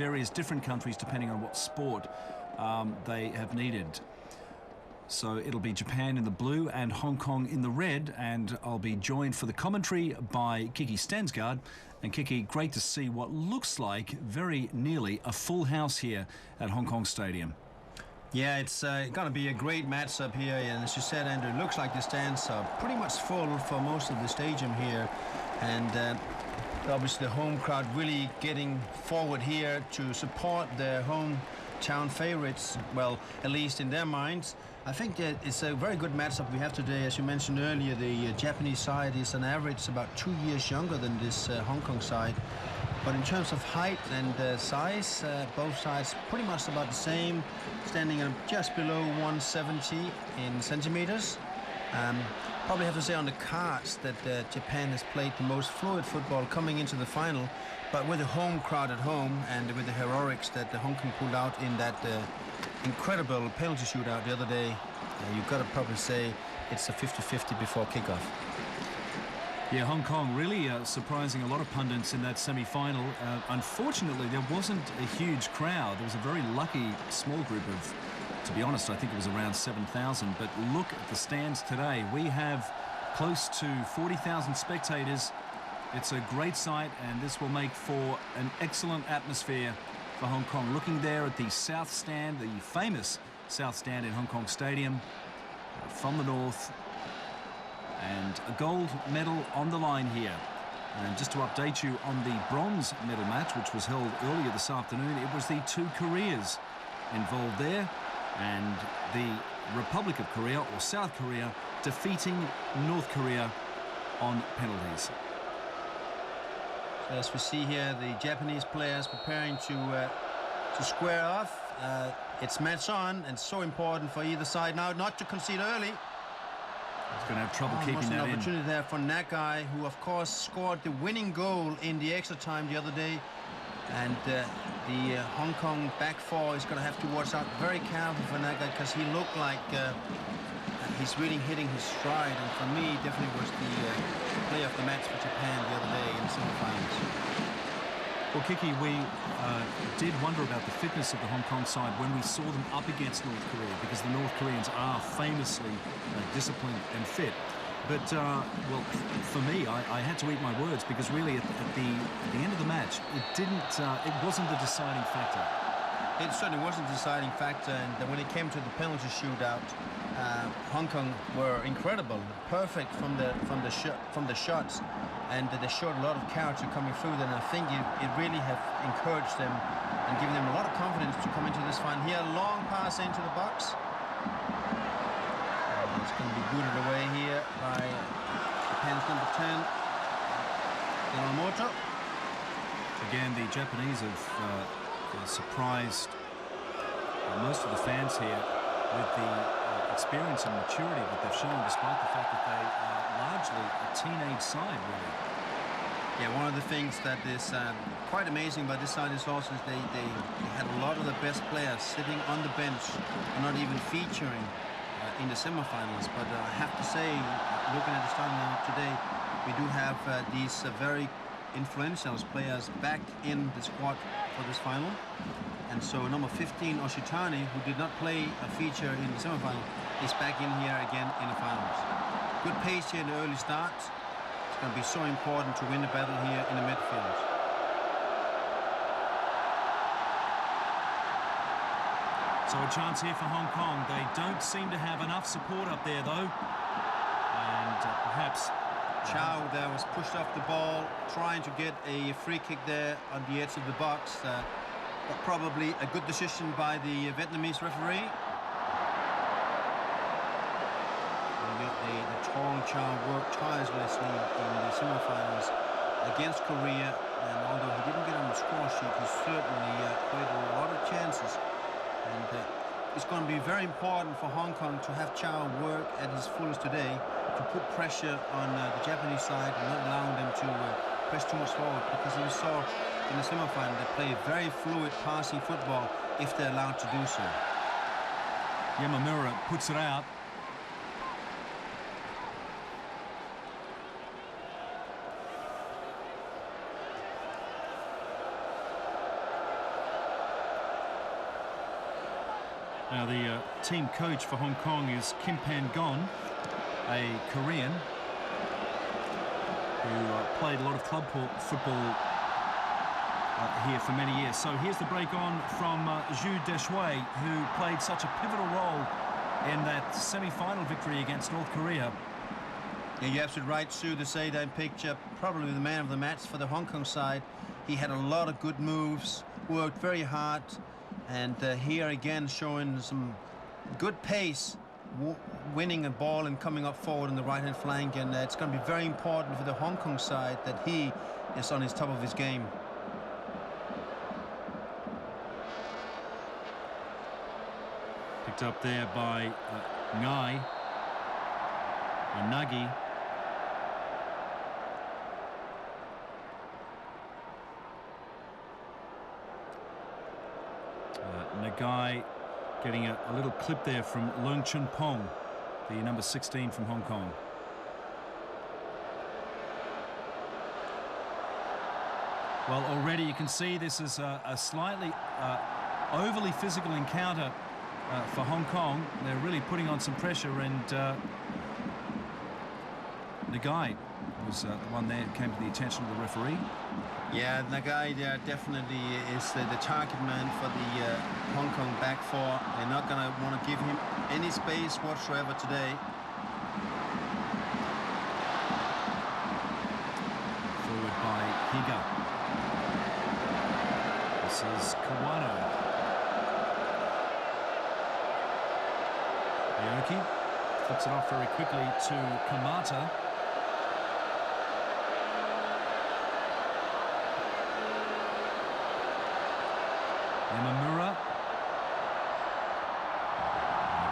various different countries depending on what sport they have needed. So it'll be Japan in the blue and Hong Kong in the red, and I'll be joined for the commentary by Kiki Stensgaard. And Kiki, great to see what looks like very nearly a full house here at Hong Kong Stadium. Yeah, it's going to be a great matchup here, and as you said, Andrew, it looks like the stands are pretty much full for most of the stadium here, and obviously the home crowd really getting forward here to support their hometown favorites, well, at least in their minds. I think that it's a very good matchup we have today. As you mentioned earlier, the Japanese side is on average about 2 years younger than this Hong Kong side. But in terms of height and size, both sides pretty much about the same, standing at just below 170 in centimeters. Probably have to say on the cards that Japan has played the most fluid football coming into the final, but with the home crowd at home and with the heroics that Hong Kong pulled out in that incredible penalty shootout the other day, you've got to probably say it's a 50-50 before kickoff. Yeah, Hong Kong really surprising a lot of pundits in that semi-final. Unfortunately, there wasn't a huge crowd. There was a very lucky small group of, to be honest, I think it was around 7,000. But look at the stands today. We have close to 40,000 spectators. It's a great sight, and this will make for an excellent atmosphere for Hong Kong. Looking there at the South Stand, the famous South Stand in Hong Kong Stadium, from the north. And a gold medal on the line here. And just to update you on the bronze medal match, which was held earlier this afternoon, it was the two Koreas involved there, and the Republic of Korea, or South Korea, defeating North Korea on penalties. So as we see here, the Japanese players preparing to square off. It's match on, and so important for either side now not to concede early. He's going to have trouble keeping that in. An opportunity there for Nagai, who of course scored the winning goal in the extra time the other day. And the Hong Kong back four is going to have to watch out very carefully for Nagai, because he looked like he's really hitting his stride. And for me, definitely was the player of the match for Japan the other day in the semifinals. Well, Kiki, we did wonder about the fitness of the Hong Kong side when we saw them up against North Korea, because the North Koreans are famously disciplined and fit. But, well, for me, I had to eat my words, because really at the end of the match, it wasn't the deciding factor. It certainly wasn't the deciding factor, and when it came to the penalty shootout, Hong Kong were incredible, perfect from the shots, and they showed a lot of character coming through. And I think it really have encouraged them and given them a lot of confidence to come into this final. Here, a long pass into the box. And it's going to be booted away here by Japan's number 10, Yamamoto. Again, the Japanese have surprised most of the fans here with the experience and maturity that they've shown, despite the fact that they are largely a teenage side, really. Yeah, one of the things that is quite amazing about this side is also they had a lot of the best players sitting on the bench and not even featuring in the semifinals. But I have to say, looking at the starting lineup today, we do have these very influential players back in the squad for this final. And so number 15, Oshitani, who did not play a feature in the semifinal, is back in here again in the finals. Good pace here in the early start. It's going to be so important to win the battle here in the midfield. So a chance here for Hong Kong. They don't seem to have enough support up there, though. And perhaps Chow there was pushed off the ball, trying to get a free kick there on the edge of the box. But probably a good decision by the Vietnamese referee. The tall Chow worked tirelessly in the semifinals against Korea, and although he didn't get on the score sheet, he certainly created a lot of chances. And it's going to be very important for Hong Kong to have Chow work at his fullest today, to put pressure on the Japanese side and not allowing them to press too much forward, because we saw in the semifinal they play very fluid passing football if they're allowed to do so. Yamamura puts it out. Now the team coach for Hong Kong is Kim Pan-gon, a Korean who played a lot of club football here for many years. So here's the break on from Zhu Deshui, who played such a pivotal role in that semi-final victory against North Korea. Yeah, you're absolutely right, Sue, to say that picture. Probably the man of the match for the Hong Kong side. He had a lot of good moves, worked very hard, and here again showing some good pace, winning a ball and coming up forward on the right-hand flank. And it's going to be very important for the Hong Kong side that he is on his top of his game. Picked up there by Ngai and Nagy. Nagai getting a little clip there from Leung Chun Pong, the number 16 from Hong Kong. Well, already you can see this is a slightly overly physical encounter for Hong Kong. They're really putting on some pressure, and Nagai was the one there who came to the attention of the referee. Yeah, Nagai there definitely is the target man for the Hong Kong back four. They're not going to want to give him any space whatsoever today. Forward by Higa. This is Kawano. Aoki flips it off very quickly to Kamata. Yamamura.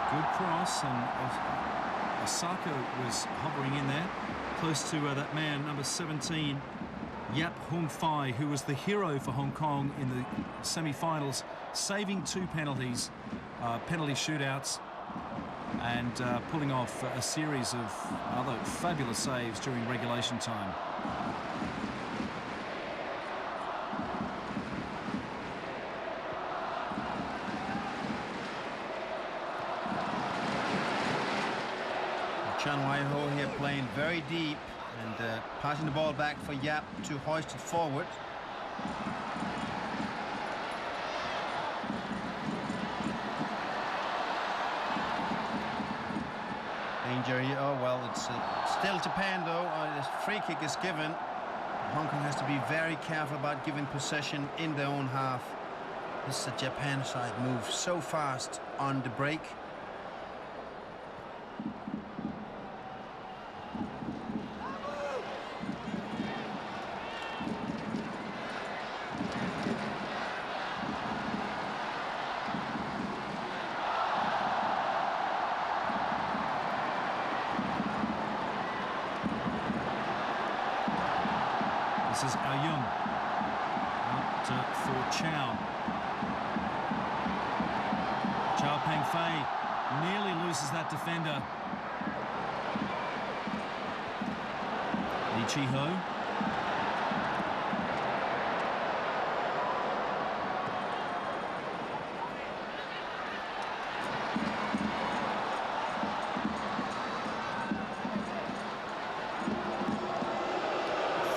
Good cross, and Osaka was hovering in there, close to that man, number 17, Yap Hung Fai, who was the hero for Hong Kong in the semi-finals, saving 2 penalties, penalty shootouts, and pulling off a series of other fabulous saves during regulation time. Chan Wai-ho here playing very deep and passing the ball back for Yap to hoist it forward. Danger here. Oh, well, it's still Japan, though. This free kick is given. Hong Kong has to be very careful about giving possession in their own half. This Japan side moves so fast on the break. This is Ayung out for Chow. Chow Peng Fei nearly loses that defender. Lee Chi-ho.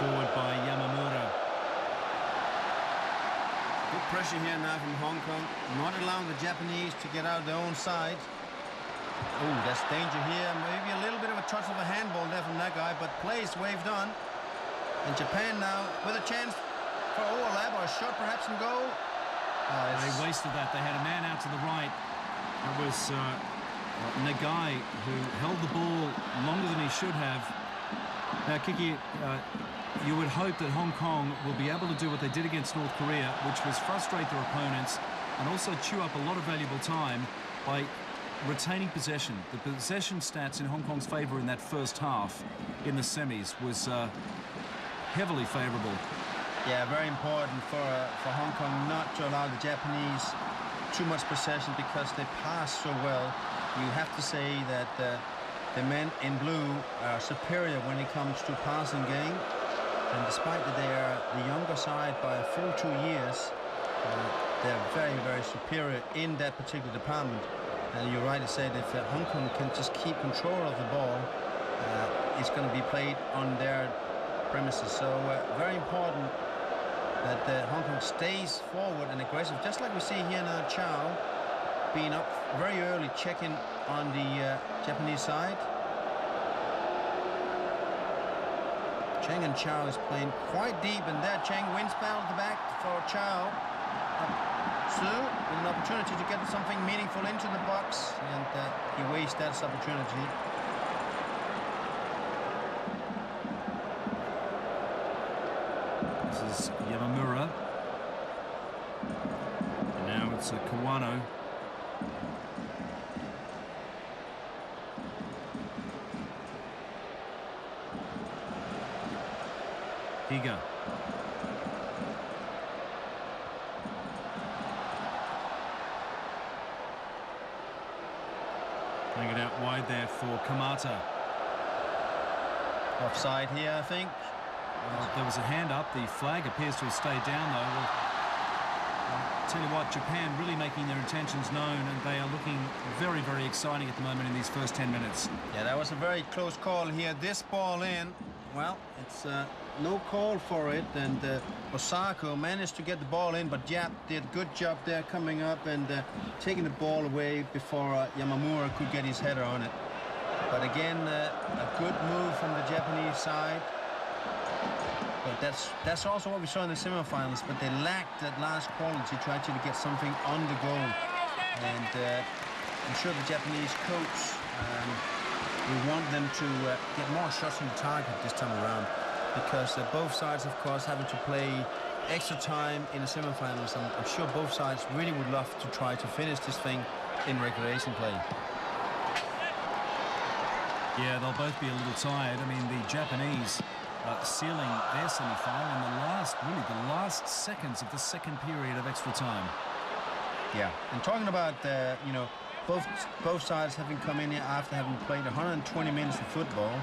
Forward by Yamamura. Good pressure here now from Hong Kong, not allowing the Japanese to get out of their own side. Oh, that's danger here. Maybe a little bit of a touch of a handball there from that guy, but play is waved on. And Japan now with a chance for overlap or a shot perhaps and goal. They wasted that. They had a man out to the right. It was Nagai who held the ball longer than he should have. Now, Kiki, you would hope that Hong Kong will be able to do what they did against North Korea, which was frustrate their opponents and also chew up a lot of valuable time by retaining possession. The possession stats in Hong Kong's favour in that first half in the semis was heavily favourable. Yeah, very important for Hong Kong not to allow the Japanese too much possession because they pass so well. You have to say that the men in blue are superior when it comes to passing game. And despite that they are the younger side by a full 2 years, they're very, very superior in that particular department. And you're right to say that if Hong Kong can just keep control of the ball, it's going to be played on their premises. So very important that Hong Kong stays forward and aggressive, just like we see here now. Chow being up very early, checking on the Japanese side. Cheng and Chow is playing quite deep, and there Cheng wins battle at the back for Chow. Su with an opportunity to get something meaningful into the box, and he wastes that opportunity. This is Yamamura. And now it's Kawano. Higa. Playing it out wide there for Kamata. Offside here, I think. Well, there was a hand up. The flag appears to have stayed down, though. Well, I'll tell you what, Japan really making their intentions known, and they are looking very, very exciting at the moment in these first 10 minutes. Yeah, that was a very close call here. This ball in, well, it's no call for it, and Osako managed to get the ball in, but Yap did a good job there coming up and taking the ball away before Yamamura could get his header on it. But again, a good move from the Japanese side. But that's also what we saw in the semifinals, but they lacked that last quality to actually get something on the goal. And I'm sure the Japanese coach will want them to get more shots on the target this time around, because both sides, of course, having to play extra time in the semifinals. I'm sure both sides really would love to try to finish this thing in regulation play. Yeah, they'll both be a little tired. I mean, the Japanese sealing their semi-final in the last seconds of the second period of extra time. Yeah, and talking about you know, both sides having come in here after having played 120 minutes of football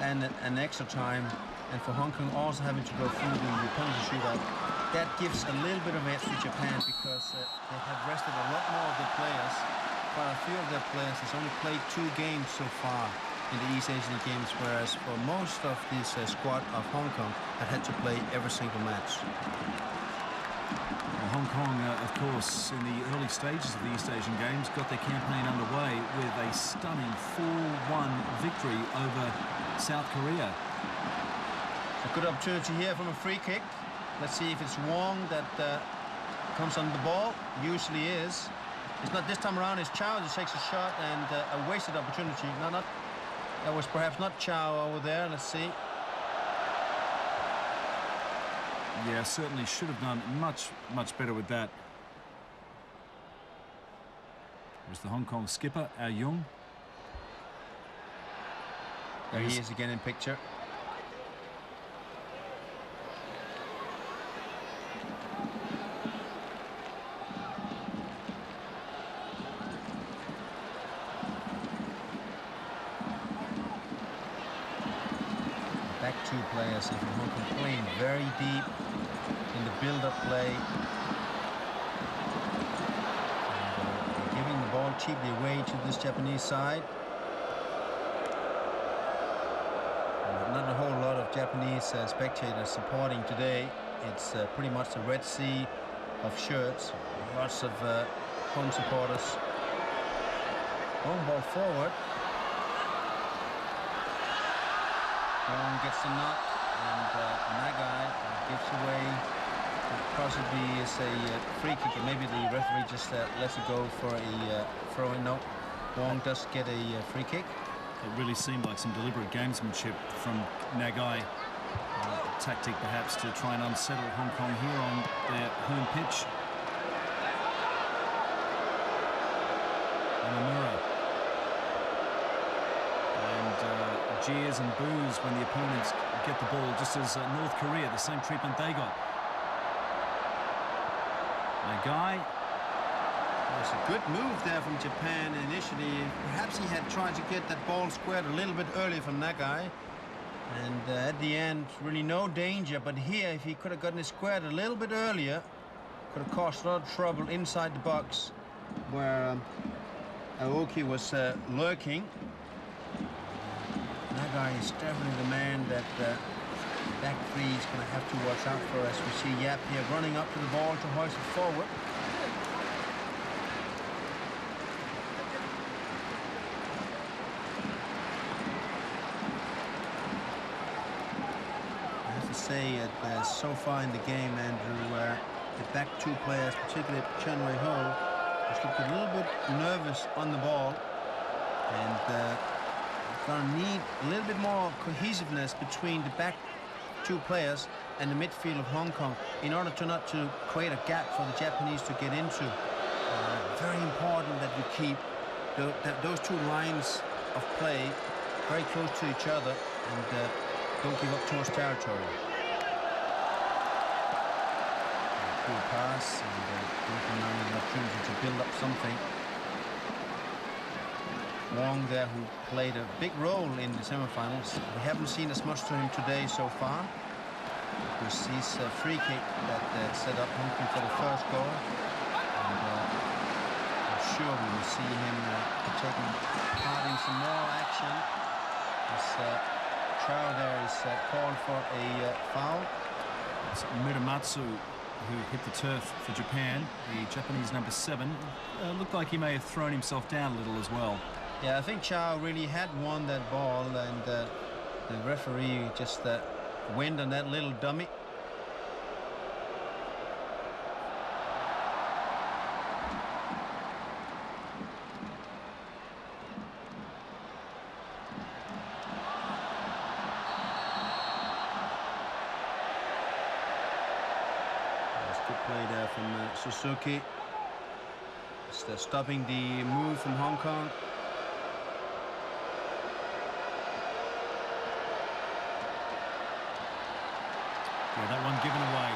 and an extra time, and for Hong Kong also having to go through the penalty shootout, that gives a little bit of edge to Japan, because they have rested a lot more of their players. Quite a few of their players has only played 2 games so far in the East Asian Games, whereas for most of this squad of Hong Kong had to play every single match. Well, Hong Kong, of course, in the early stages of the East Asian Games, got their campaign underway with a stunning 4-1 victory over South Korea. A good opportunity here from a free kick. Let's see if it's Wong that comes on the ball. Usually is. It's not this time around. It's Chow that takes a shot, and a wasted opportunity. No, that was perhaps not Chow over there. Let's see. Yeah, certainly should have done much better with that. There's the Hong Kong skipper, Ao Jung. There he is again in picture. Back 2 players from Hong Kong playing very deep in the build-up play. And, giving the ball cheaply away to this Japanese side. Not a whole lot of Japanese spectators supporting today. It's pretty much the Red Sea of shirts. Lots of home supporters. Long ball forward. Wong gets the knock, and Nagai gives away. Possibly is a free kick, and maybe the referee just lets it go for a throw-in. No, Wong does get a free kick. It really seemed like some deliberate gamesmanship from Nagai. Tactic perhaps to try and unsettle Hong Kong here on their home pitch. Yamamura. And jeers and boos when the opponents get the ball, just as North Korea, the same treatment they got. Nagai. It's a good move there from Japan initially. Perhaps he had tried to get that ball squared a little bit earlier from Nagai. And at the end, really no danger. But here, if he could have gotten it squared a little bit earlier, Could have caused a lot of trouble inside the box where Aoki was lurking. That guy is definitely the man that back three is going to have to watch out for, as we see Yap here running up to the ball to hoist it forward. I have to say so far in the game, Andrew, the back two players, particularly Chen Wei Ho, has looked a little bit nervous on the ball, and going to need a little bit more cohesiveness between the back two players and the midfield of Hong Kong in order to not to create a gap for the Japanese to get into. Very important that you keep those two lines of play very close to each other and don't give up too much territory. Cool pass, and Hong Kong now has an opportunity to build up something. Wong there, who played a big role in the semi-finals. We haven't seen as much to him today so far. Because he's a free kick that set up Hong Kong for the first goal. And I'm sure we will see him taking part in some more action. As Chow there is called for a foul. It's Muramatsu who hit the turf for Japan. The Japanese number 7 looked like he may have thrown himself down a little as well. Yeah, I think Chow really had won that ball, and the referee just went on that little dummy. That's good play there from Suzuki. Just stopping the move from Hong Kong. Yeah, that one given away.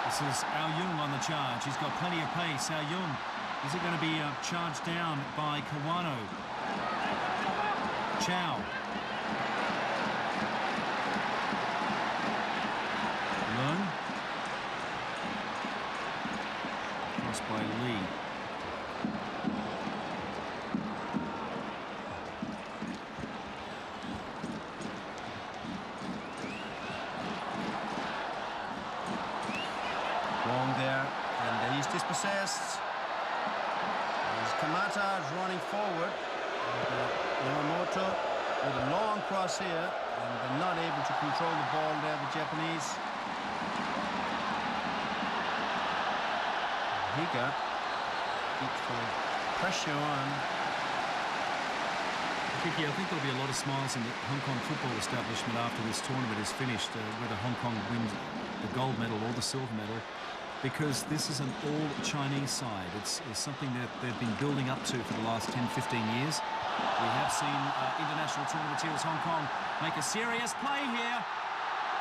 This is Ao Yung on the charge. He's got plenty of pace. Ao Yung, is he going to be charged down by Kawano? Chow. Leung. Crossed by Lee. Dispossessed. As Kamata is running forward. Yamamoto with a long cross here, and they're not able to control the ball there, the Japanese. Higa keeps the pressure on. Kiki, I think there'll be a lot of smiles in the Hong Kong football establishment after this tournament is finished, whether Hong Kong wins the gold medal or the silver medal, because this is an all-Chinese side. It's something that they've been building up to for the last 10, 15 years. We have seen international tournament teams Hong Kong make a serious play here.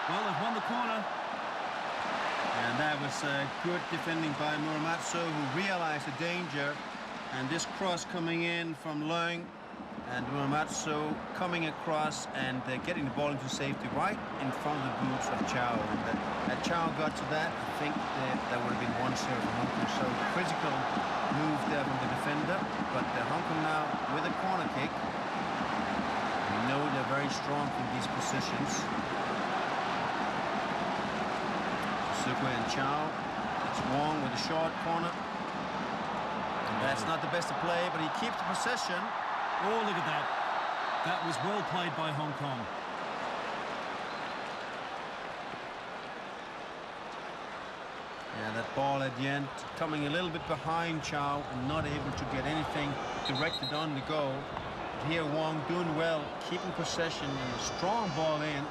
Well, they've won the corner. And that was good defending by Muramatsu, who realized the danger. And this cross coming in from Leung, and Muramatsu coming across and getting the ball into safety right in front of the boots of Chow. And had Chow got to that, I think there would have been 1-0 for Hong Kong. So critical move there from the defender. But Hong Kong now with a corner kick. We know they're very strong from these positions. Suzuki and Chow. It's Wong with a short corner. And that's not the best of play, but he keeps the possession. Oh, look at that. That was well played by Hong Kong. Yeah, that ball at the end coming a little bit behind Chow and not able to get anything directed on the goal. But here Wong doing well, keeping possession, and a strong ball in,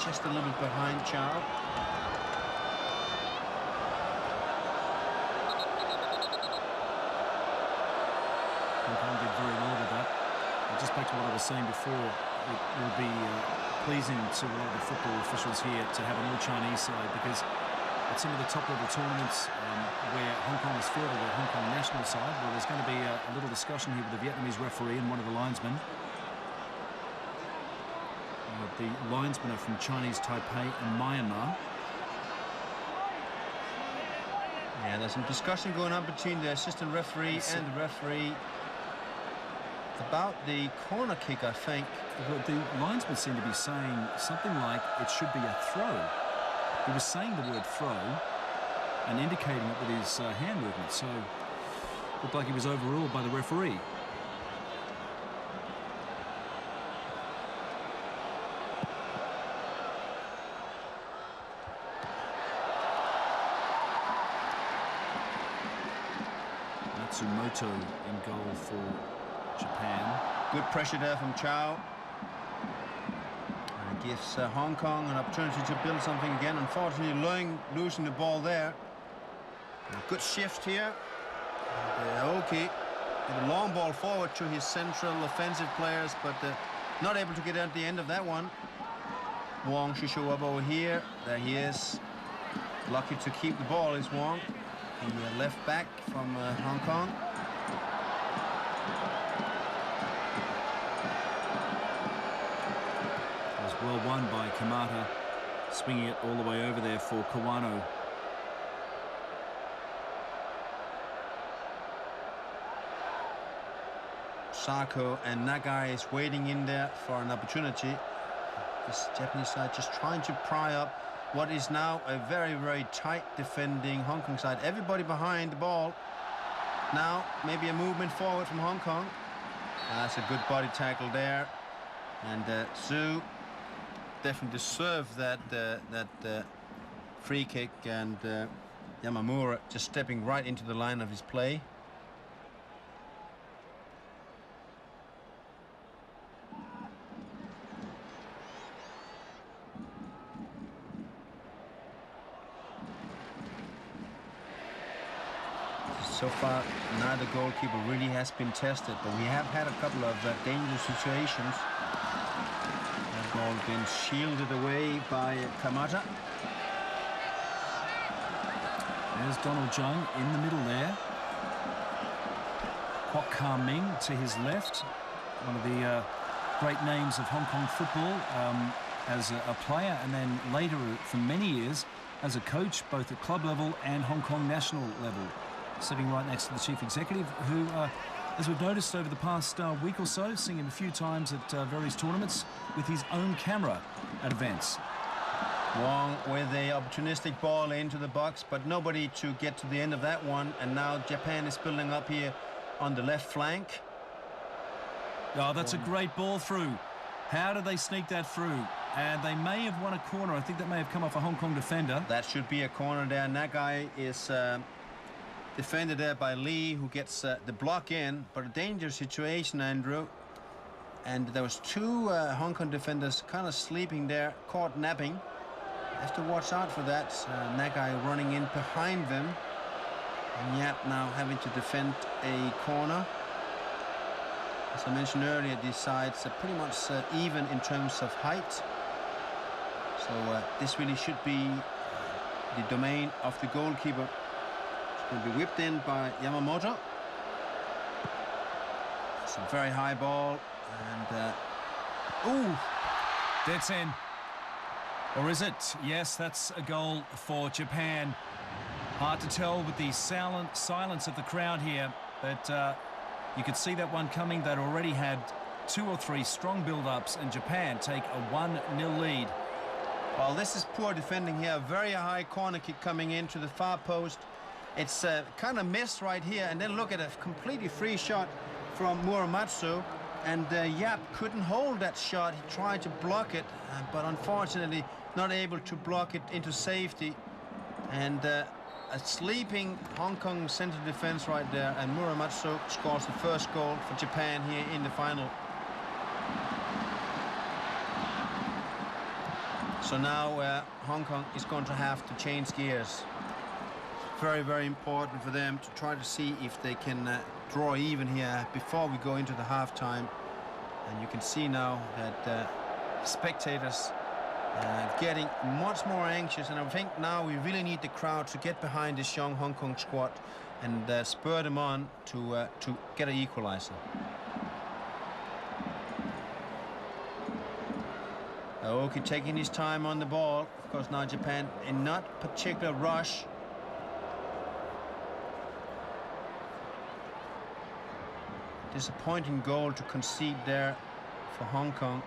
just a little bit behind Chow. Hong Kong did very well with that. Just back to what I was saying before, it will be pleasing to a lot of the football officials here to have an all-Chinese side, because at some of the top-level tournaments where Hong Kong is fielded, the Hong Kong national side, well, there's going to be a little discussion here with the Vietnamese referee and one of the linesmen. The linesmen are from Chinese Taipei and Myanmar. Yeah, there's some discussion going on between the assistant referee and the referee about the corner kick, I think. The linesman seemed to be saying something like it should be a throw. He was saying the word throw and indicating it with his hand movement, so it looked like he was overruled by the referee. Matsumoto in goal for Japan. Good pressure there from Chow. And it gives Hong Kong an opportunity to build something again. Unfortunately, Leung losing the ball there. A good shift here. Aoki with a long ball forward to his central offensive players, but not able to get at the end of that one. Wong should show up over here. There he is. Lucky to keep the ball is Wong. The left back from Hong Kong. It was well won by Kamata, swinging it all the way over there for Kawano. Sako and Nagai is waiting in there for an opportunity. This Japanese side just trying to pry up what is now a very, very tight defending Hong Kong side. Everybody behind the ball. Now maybe a movement forward from Hong Kong. That's a good body tackle there. And Zhu definitely deserved that free kick, and Yamamura just stepping right into the line of his play. So far, neither goalkeeper really has been tested, but we have had a couple of dangerous situations. That ball been shielded away by Kamata. There's Donald Zhang in the middle there. Kwok Ka-ming to his left. One of the great names of Hong Kong football as a player, and then later for many years as a coach, both at club level and Hong Kong national level. Sitting right next to the chief executive, who, as we've noticed over the past week or so, seeing him a few times at various tournaments with his own camera at events. Wong with the opportunistic ball into the box, but nobody to get to the end of that one. And now Japan is building up here on the left flank. Oh, that's a great ball through. How did they sneak that through? And they may have won a corner. I think that may have come off a Hong Kong defender. That should be a corner there. Nagai is defended there by Lee, who gets the block in, but a dangerous situation, Andrew. And there was two Hong Kong defenders kind of sleeping there, caught napping. Have to watch out for that. Nagai running in behind them, and Yap now having to defend a corner. As I mentioned earlier, these sides are pretty much even in terms of height. So this really should be the domain of the goalkeeper. Will be whipped in by Yamamoto. It's a very high ball, and ooh, that's in. Or is it? Yes, that's a goal for Japan. Hard to tell with the silence of the crowd here, but you could see that one coming. They'd already had 2 or 3 strong build-ups, and Japan take a 1-0 lead. Well, this is poor defending here. A very high corner kick coming into the far post. It's kind of missed right here, and then look at a completely free shot from Muramatsu, and Yap couldn't hold that shot. He tried to block it, but unfortunately not able to block it into safety. And a sleeping Hong Kong centre defence right there, and Muramatsu scores the first goal for Japan here in the final. So now Hong Kong is going to have to change gears. Very, very important for them to try to see if they can draw even here before we go into the half-time. And you can see now that spectators getting much more anxious, and I think now we really need the crowd to get behind this young Hong Kong squad and spur them on to get an equalizer. Aoki taking his time on the ball. Of course, now Japan in not particular rush. disappointing goal to concede there for Hong Kong.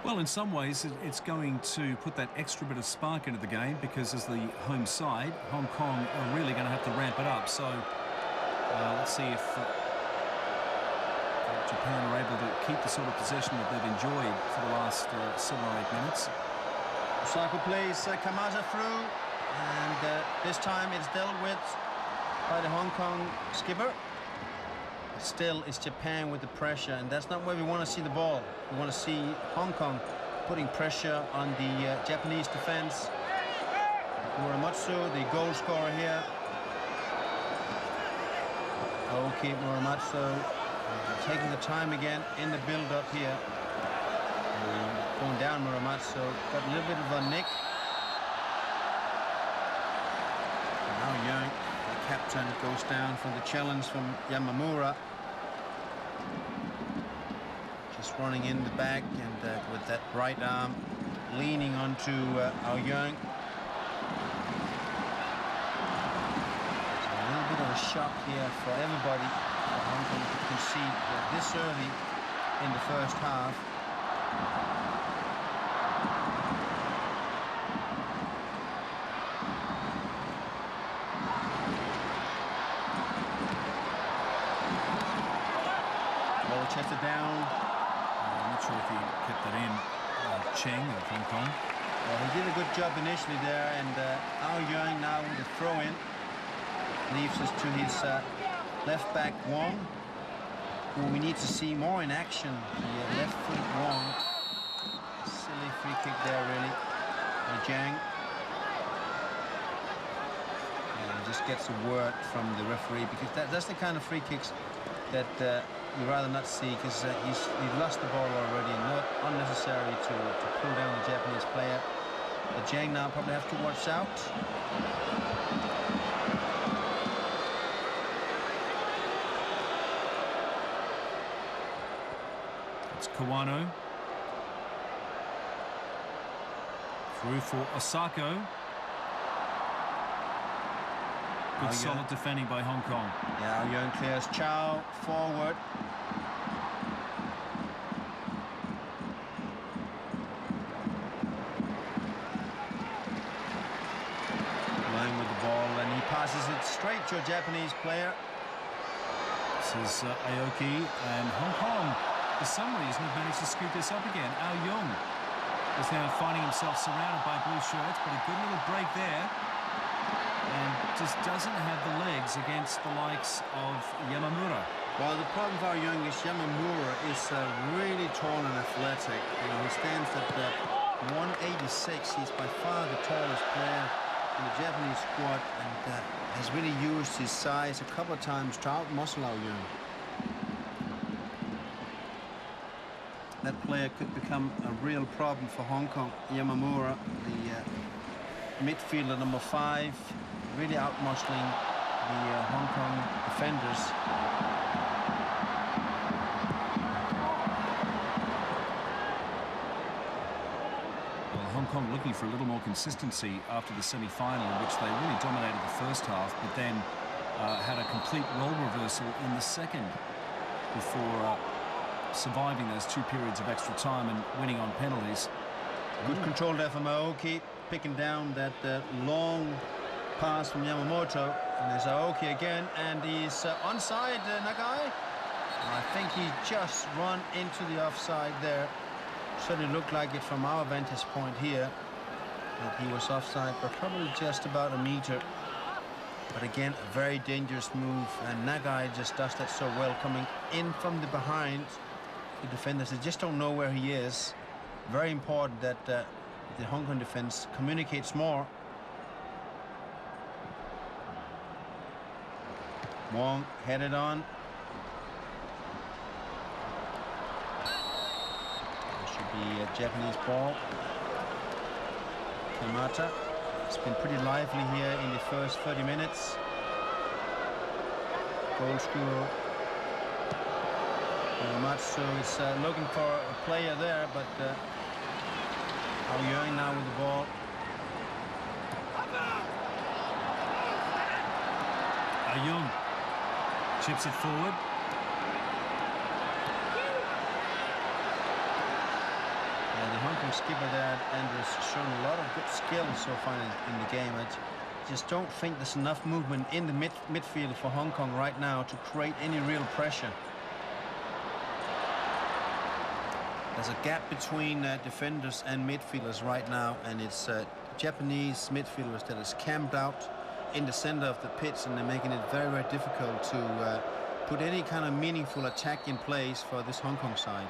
Well, in some ways, it's going to put that extra bit of spark into the game because as the home side, Hong Kong are really going to have to ramp it up. So let's see if Japan are able to keep the sort of possession that they've enjoyed for the last 7 or 8 minutes. Osaka plays Kamada through, and this time it's dealt with by the Hong Kong skipper. Still, it's Japan with the pressure, and that's not where we want to see the ball. We want to see Hong Kong putting pressure on the Japanese defense. Muramatsu, the goal scorer here. Okay, Muramatsu taking the time again in the build-up here. Going down, Muramatsu got a little bit of a nick. And now Young, the captain, goes down from the challenge from Yamamura. Just running in the back and with that right arm leaning onto Young. A little bit of a shock here for everybody for Hong Kong to concede this early in the first half. Ball chested down. I'm not sure if he kept that in. Cheng of Hong Kong. Well, he did a good job initially there, and Young now with the throw-in leaves us to his left back Wong, who we need to see more in action. The left foot Wong. Silly free kick there, really. Jiang. And just gets a word from the referee, because that's the kind of free kicks that we'd rather not see, because he's lost the ball already, and not unnecessary to pull down the Japanese player. But Jiang now probably have to watch out. It's Kawano. Through for Osako. Good solid defending by Hong Kong. Yeah, Young clears Chow forward. Playing with the ball, and he passes it straight to a Japanese player. This is Aoki, and Hong Kong, for some reason, have managed to scoop this up again. Young is now finding himself surrounded by blue shirts, but a good little break there. And just doesn't have the legs against the likes of Yamamura. Well, the problem for Young is Yamamura is really tall and athletic. You know, he stands at 186. He's by far the tallest player in the Japanese squad, and has really used his size a couple of times to out-muscle Young. That player could become a real problem for Hong Kong. Yamamura, the midfielder number 5, really out-muscling the Hong Kong defenders. Well, Hong Kong looking for a little more consistency after the semi-final, in which they really dominated the first half, but then had a complete role reversal in the second before surviving those 2 periods of extra time and winning on penalties. Good control there from Aoki, picking down that long pass from Yamamoto. And there's Aoki again, and he's onside, Nagai. I think he just run into the offside there. Certainly looked like it from our vantage point here, that he was offside, but probably just about a meter. But again, a very dangerous move, and Nagai just does that so well, coming in from the behind. The defenders, they just don't know where he is. Very important that the Hong Kong defense communicates more. Wong headed on. There should be a Japanese ball. Kamata. It's been pretty lively here in the first 30 minutes. Goal scorer. Matsu is looking for a player there, but Young now with the ball. Young chips it forward. The Hong Kong skipper there, Andrew, has shown a lot of good skill so far in the game. I just don't think there's enough movement in the midfield for Hong Kong right now to create any real pressure. There's a gap between defenders and midfielders right now, and it's Japanese midfielders that is camped out in the center of the pitch, and they're making it very, very difficult to put any kind of meaningful attack in place for this Hong Kong side.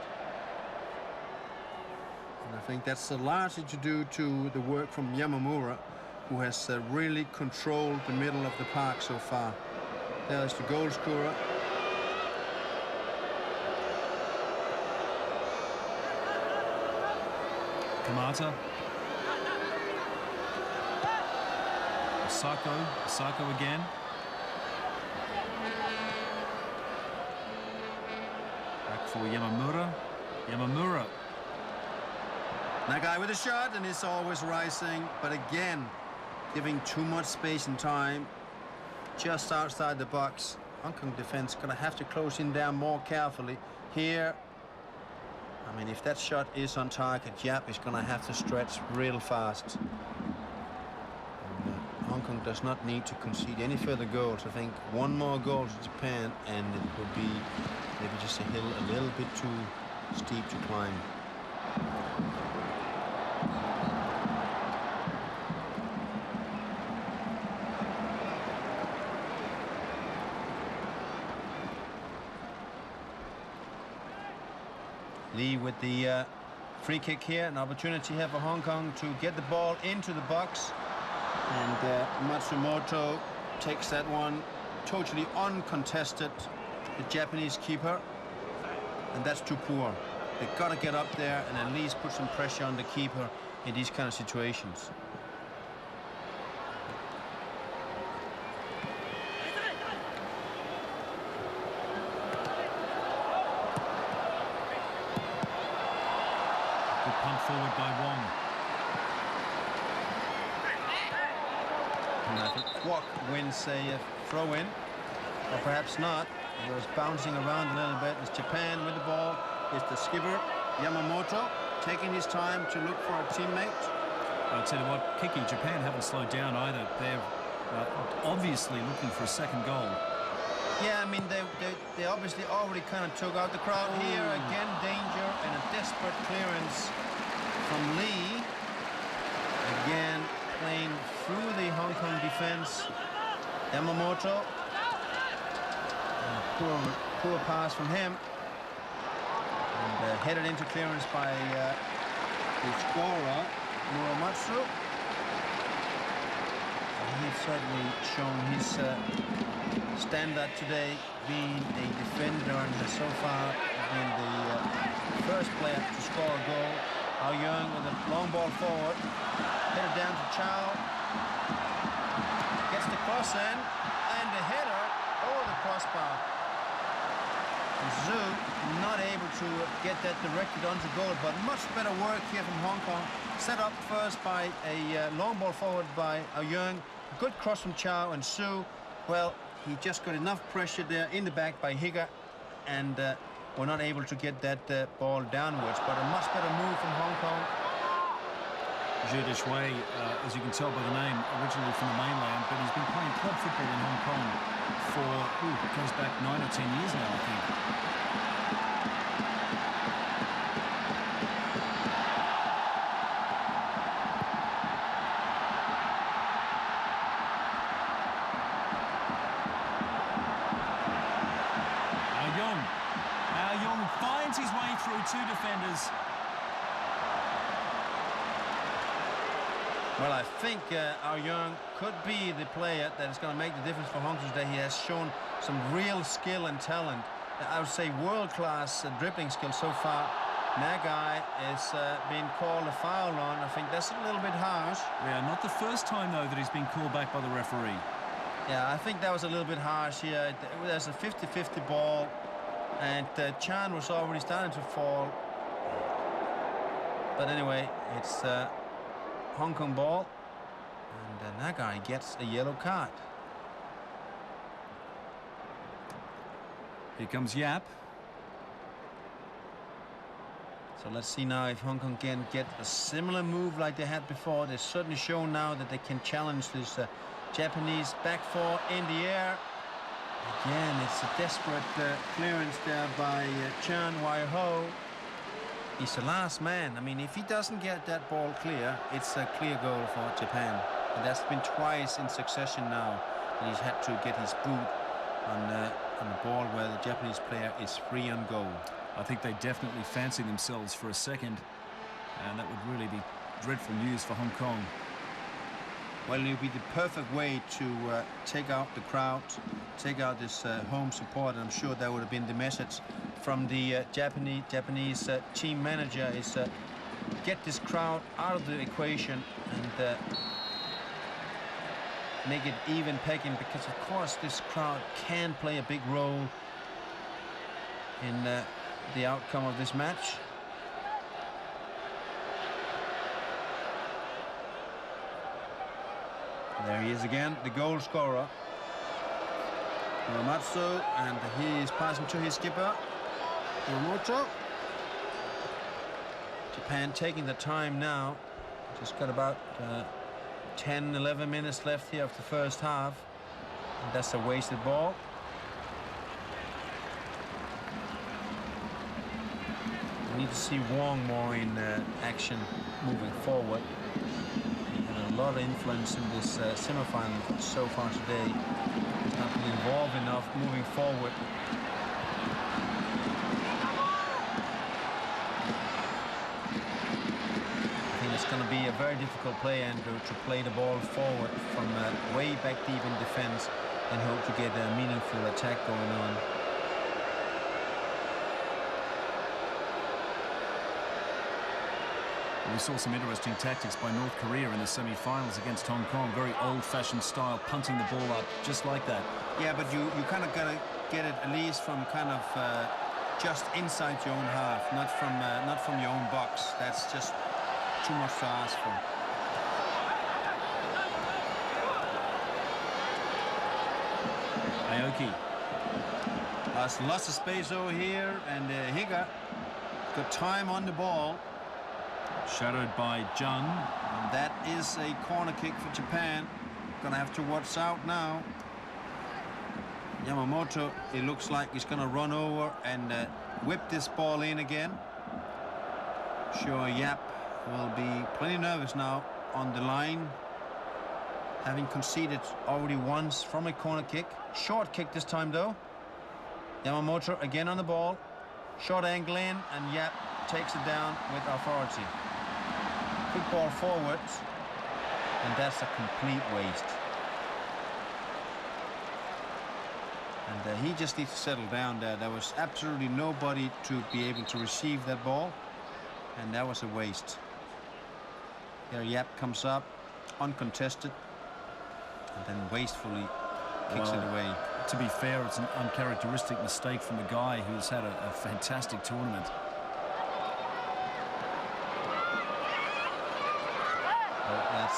And I think that's largely to do to the work from Yamamura, who has really controlled the middle of the park so far. There's the goal scorer. Kamata. Sako again. Back for Yamamura. Nagai with a shot, and it's always rising, but again, giving too much space and time just outside the box. Hong Kong defense gonna have to close in down more carefully here. I mean, if that shot is on target, Yap is gonna have to stretch real fast. Hong Kong does not need to concede any further goals. I think one more goal to Japan and it would be maybe just a hill a little bit too steep to climb. Lee with the free kick here, an opportunity here for Hong Kong to get the ball into the box. And Matsumoto takes that one totally uncontested, the Japanese keeper, and that's too poor. They've got to get up there and at least put some pressure on the keeper in these kind of situations. Good punt forward by Wong. And I think Kwok wins a throw-in, or perhaps not. It was bouncing around a little bit. It's Japan with the ball. It's the skipper, Yamamoto, taking his time to look for a teammate. I'll tell you what, Kiki, Japan haven't slowed down either. They're obviously looking for a second goal. Yeah, I mean, they obviously already kind of took out the crowd. Here. Again, danger and a desperate clearance from Lee. Again, playing through the Hong Kong defense. Yamamoto. And a poor pass from him. And headed into clearance by the scorer, Muramatsu. He's certainly shown his standard today, being a defender, and has so far been the first player to score a goal. Ao Young with a long ball forward, headed down to Chow, gets the cross in, and the header over the crossbar. And Zhu not able to get that directed onto goal, but much better work here from Hong Kong. Set up first by a long ball forward by Ao Young, good cross from Chow, and Su, well, he just got enough pressure there in the back by Higa, and were not able to get that ball downwards. But a much better move from Hong Kong. Zhu Deshui, as you can tell by the name, originally from the mainland, but he's been playing club football in Hong Kong for, it goes back 9 or 10 years now, I think. Ao Young finds his way through two defenders. Well, I think Ao Young could be the player that is going to make the difference for Hong Kong today. He has shown some real skill and talent. I would say world-class dribbling skill so far. Nagai is being called a foul on. I think that's a little bit harsh. Yeah, not the first time, though, that he's been called back by the referee. Yeah, I think that was a little bit harsh here. There's a 50-50 ball, and Chan was already starting to fall. But anyway, it's Hong Kong ball, and Nagai gets a yellow card. Here comes Yap. So let's see now if Hong Kong can get a similar move like they had before. They've certainly shown now that they can challenge this Japanese back four in the air. Again, it's a desperate clearance there by Chan Wai-ho. He's the last man. I mean, if he doesn't get that ball clear, it's a clear goal for Japan. And that's been twice in succession now. And he's had to get his boot on the ball where the Japanese player is free on goal. I think they definitely fancy themselves for a second, and that would really be dreadful news for Hong Kong. Well, it would be the perfect way to take out the crowd, take out this home support. I'm sure that would have been the message from the Japanese team manager is get this crowd out of the equation and make it even pegging, because of course this crowd can play a big role in the outcome of this match. There he is again, the goal scorer, Muramatsu, and he is passing to his skipper, Yamamoto. Japan taking the time now. Just got about 10-11 minutes left here of the first half, and that's a wasted ball. We need to see Wong more in action moving forward. A lot of influence in this semi-final so far today. He's not been involved enough moving forward. I think it's going to be a very difficult play, Andrew, to play the ball forward from way back deep in defense and hope to get a meaningful attack going on. We saw some interesting tactics by North Korea in the semi-finals against Hong Kong. Very old-fashioned style, punting the ball up just like that. Yeah, but you kind of got to get it at least from kind of just inside your own half, not from your own box. That's just too much to ask for. Aoki. Lots of space over here, and Higa got time on the ball. Shadowed by Jung. And that is a corner kick for Japan. Gonna have to watch out now. Yamamoto, it looks like he's gonna run over and whip this ball in again. Sure, Yap will be plenty nervous now on the line, having conceded already once from a corner kick. Short kick this time though. Yamamoto again on the ball. Short angle in, and Yap takes it down with authority. Quick ball forward, and that's a complete waste. And he just needs to settle down there. There was absolutely nobody to be able to receive that ball, and that was a waste. Here Yap comes up, uncontested, and then wastefully kicks it away. To be fair, it's an uncharacteristic mistake from a guy who's had a fantastic tournament.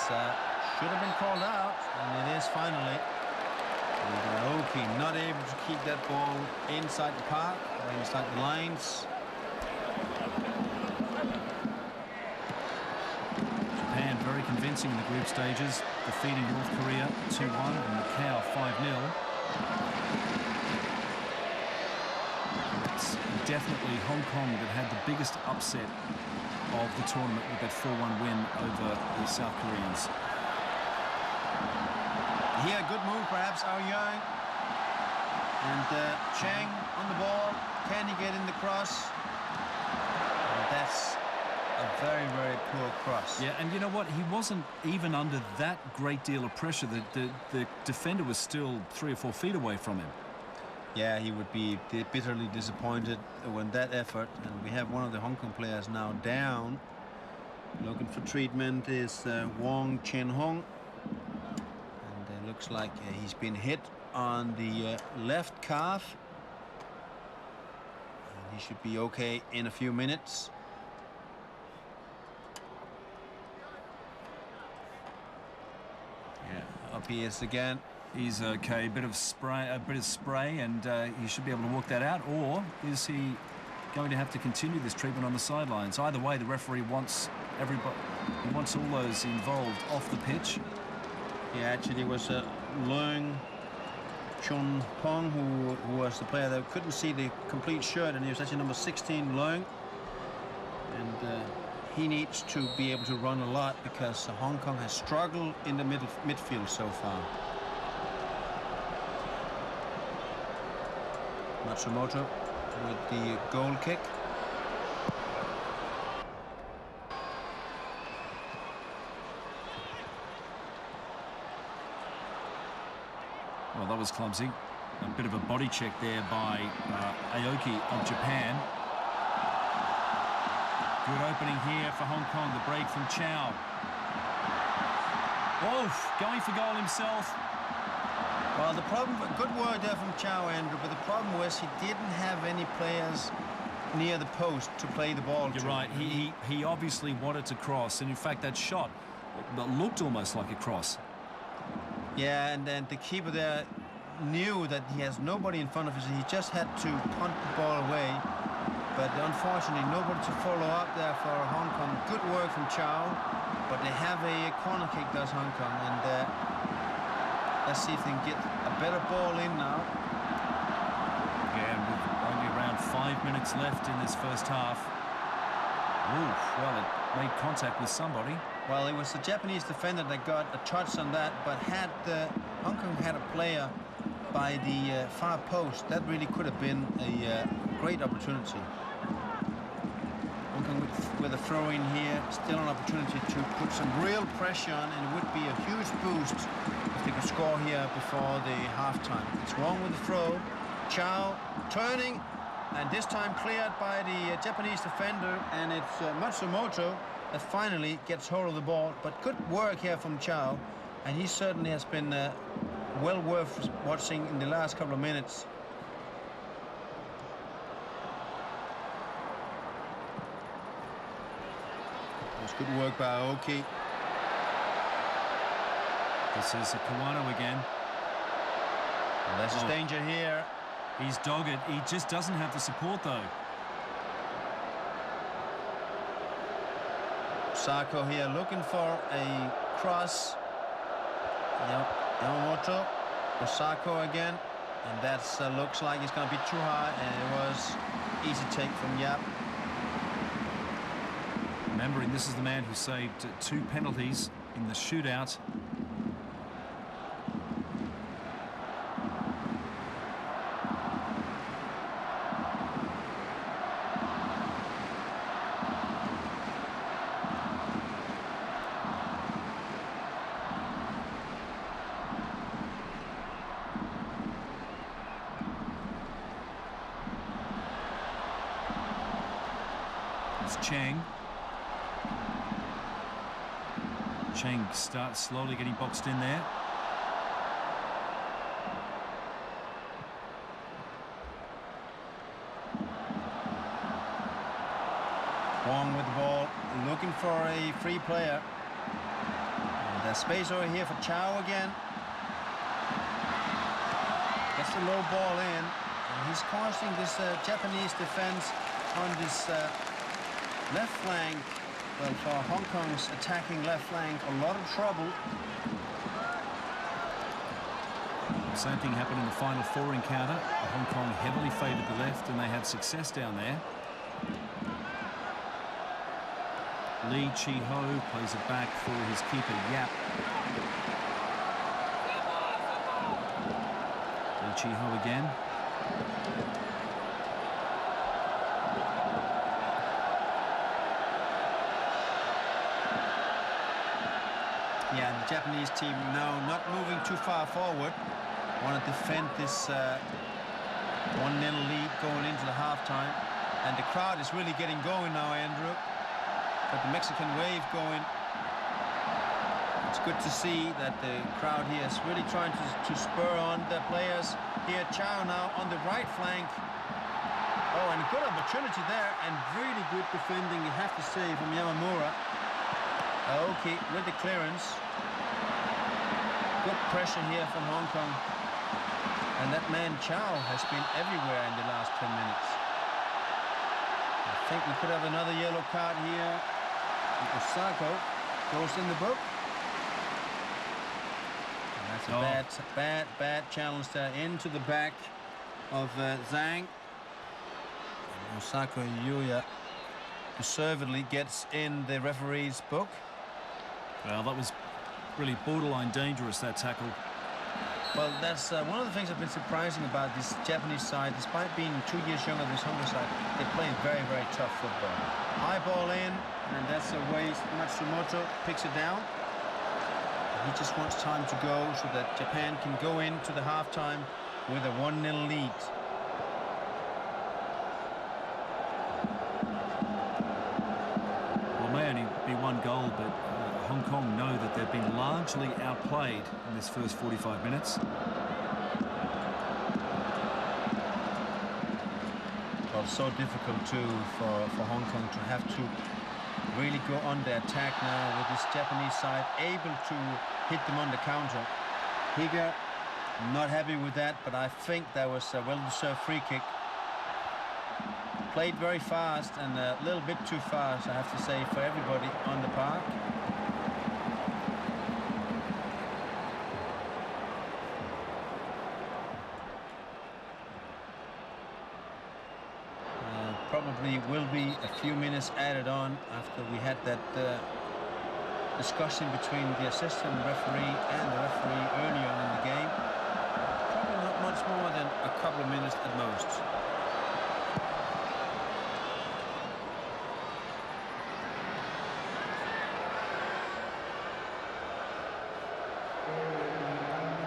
Should have been called out, and it is finally. Aoki not able to keep that ball inside the park or inside the lines. Japan very convincing in the group stages, defeating North Korea 2-1 and Macau 5-0. It's definitely Hong Kong that had the biggest upset of the tournament with that 4-1 win over the South Koreans. Here, good move perhaps, Aoyang. And Chang on the ball. Can he get in the cross? And that's a very, very poor cross. Yeah, and you know what? He wasn't even under that great deal of pressure. The defender was still 3 or 4 feet away from him. Yeah, he would be bitterly disappointed when that effort. And we have one of the Hong Kong players now down. Looking for treatment is Wong Chen-hong. And it looks like he's been hit on the left calf. And he should be okay in a few minutes. Yeah, up he is again. He's okay. A bit of spray, and he should be able to work that out. Or is he going to have to continue this treatment on the sidelines. Either way, the referee wants everybody, he wants all those involved off the pitch. Yeah, actually, it was Leung Chun Pong who was the player that couldn't see the complete shirt, and he was actually number 16, Leung. And he needs to be able to run a lot because Hong Kong has struggled in the midfield so far. Matsumoto with the goal kick. Well, that was clumsy. A bit of a body check there by Aoki of Japan. Good opening here for Hong Kong. The break from Chow. Oh, going for goal himself. Well, the problem, good work there from Chow, Andrew, but the problem was he didn't have any players near the post to play the ball to. You're right. He obviously wanted to cross, and in fact that shot that looked almost like a cross. Yeah, and then the keeper there knew that he has nobody in front of him, so he just had to punt the ball away. But unfortunately, nobody to follow up there for Hong Kong. Good work from Chow, but they have a corner kick, does Hong Kong, and let's see if they can get a better ball in now. Yeah, with only around 5 minutes left in this first half. Ooh, well, it made contact with somebody. Well, it was the Japanese defender that got a touch on that, but had Hong Kong had a player by the far post, that really could have been a great opportunity. Hong Kong with a throw in here, still an opportunity to put some real pressure on, and it would be a huge boost if they could score here before the halftime. It's wrong with the throw. Chow turning, and this time cleared by the Japanese defender, and it's Matsumoto that finally gets hold of the ball. But good work here from Chow, and he certainly has been well worth watching in the last couple of minutes. It was good work by Aoki. This is a Kawano again. Well, there's danger here. He's dogged. He just doesn't have the support, though. Sako here looking for a cross. Yamamoto. Osako again. And that looks like it's going to be too high. And it was easy take from Yap. Remembering this is the man who saved 2 penalties in the shootout. Chang. Chang starts slowly getting boxed in there. Wong with the ball, looking for a free player. And there's space over here for Chow again. Gets the low ball in, and he's causing this Japanese defense on this left flank, well, for Hong Kong's attacking left flank, a lot of trouble. Same thing happened in the final 4 encounter. Hong Kong heavily favoured the left, and they had success down there. Lee Chi-ho plays it back for his keeper, Yap. Lee Chi-ho again. Yeah, and the Japanese team now not moving too far forward. Want to defend this 1-0 lead going into the halftime. And the crowd is really getting going now, Andrew. Got the Mexican wave going. It's good to see that the crowd here is really trying to spur on the players. Here, Chow now on the right flank. Oh, and a good opportunity there, and really good defending, you have to say, from Yamamura. Okay, with the clearance. Good pressure here from Hong Kong. And that man Chow has been everywhere in the last 10 minutes. think we could have another yellow card here. Osako goes in the book. And that's a bad challenge there into the back of Zhang. And Osako Yuya deservedly gets in the referee's book. Well, that was really borderline dangerous, that tackle. Well, that's one of the things that's been surprising about this Japanese side. Despite being 2 years younger than this Hong Kong side, they're playing very, very tough football. High ball in, and that's a waste. Matsumoto picks it down. He just wants time to go so that Japan can go into the halftime with a 1-0 lead. Well, it may only be one goal, but Hong Kong know that they've been largely outplayed in this first 45 minutes. Well, so difficult too for Hong Kong to have to really go on the attack now with this Japanese side able to hit them on the counter. Higa not happy with that, but I think that was a well-deserved free kick. Played very fast and a little bit too fast, I have to say, for everybody on the park. Probably will be a few minutes added on after we had that discussion between the assistant referee and the referee earlier on in the game. Probably not much more than a couple of minutes at most.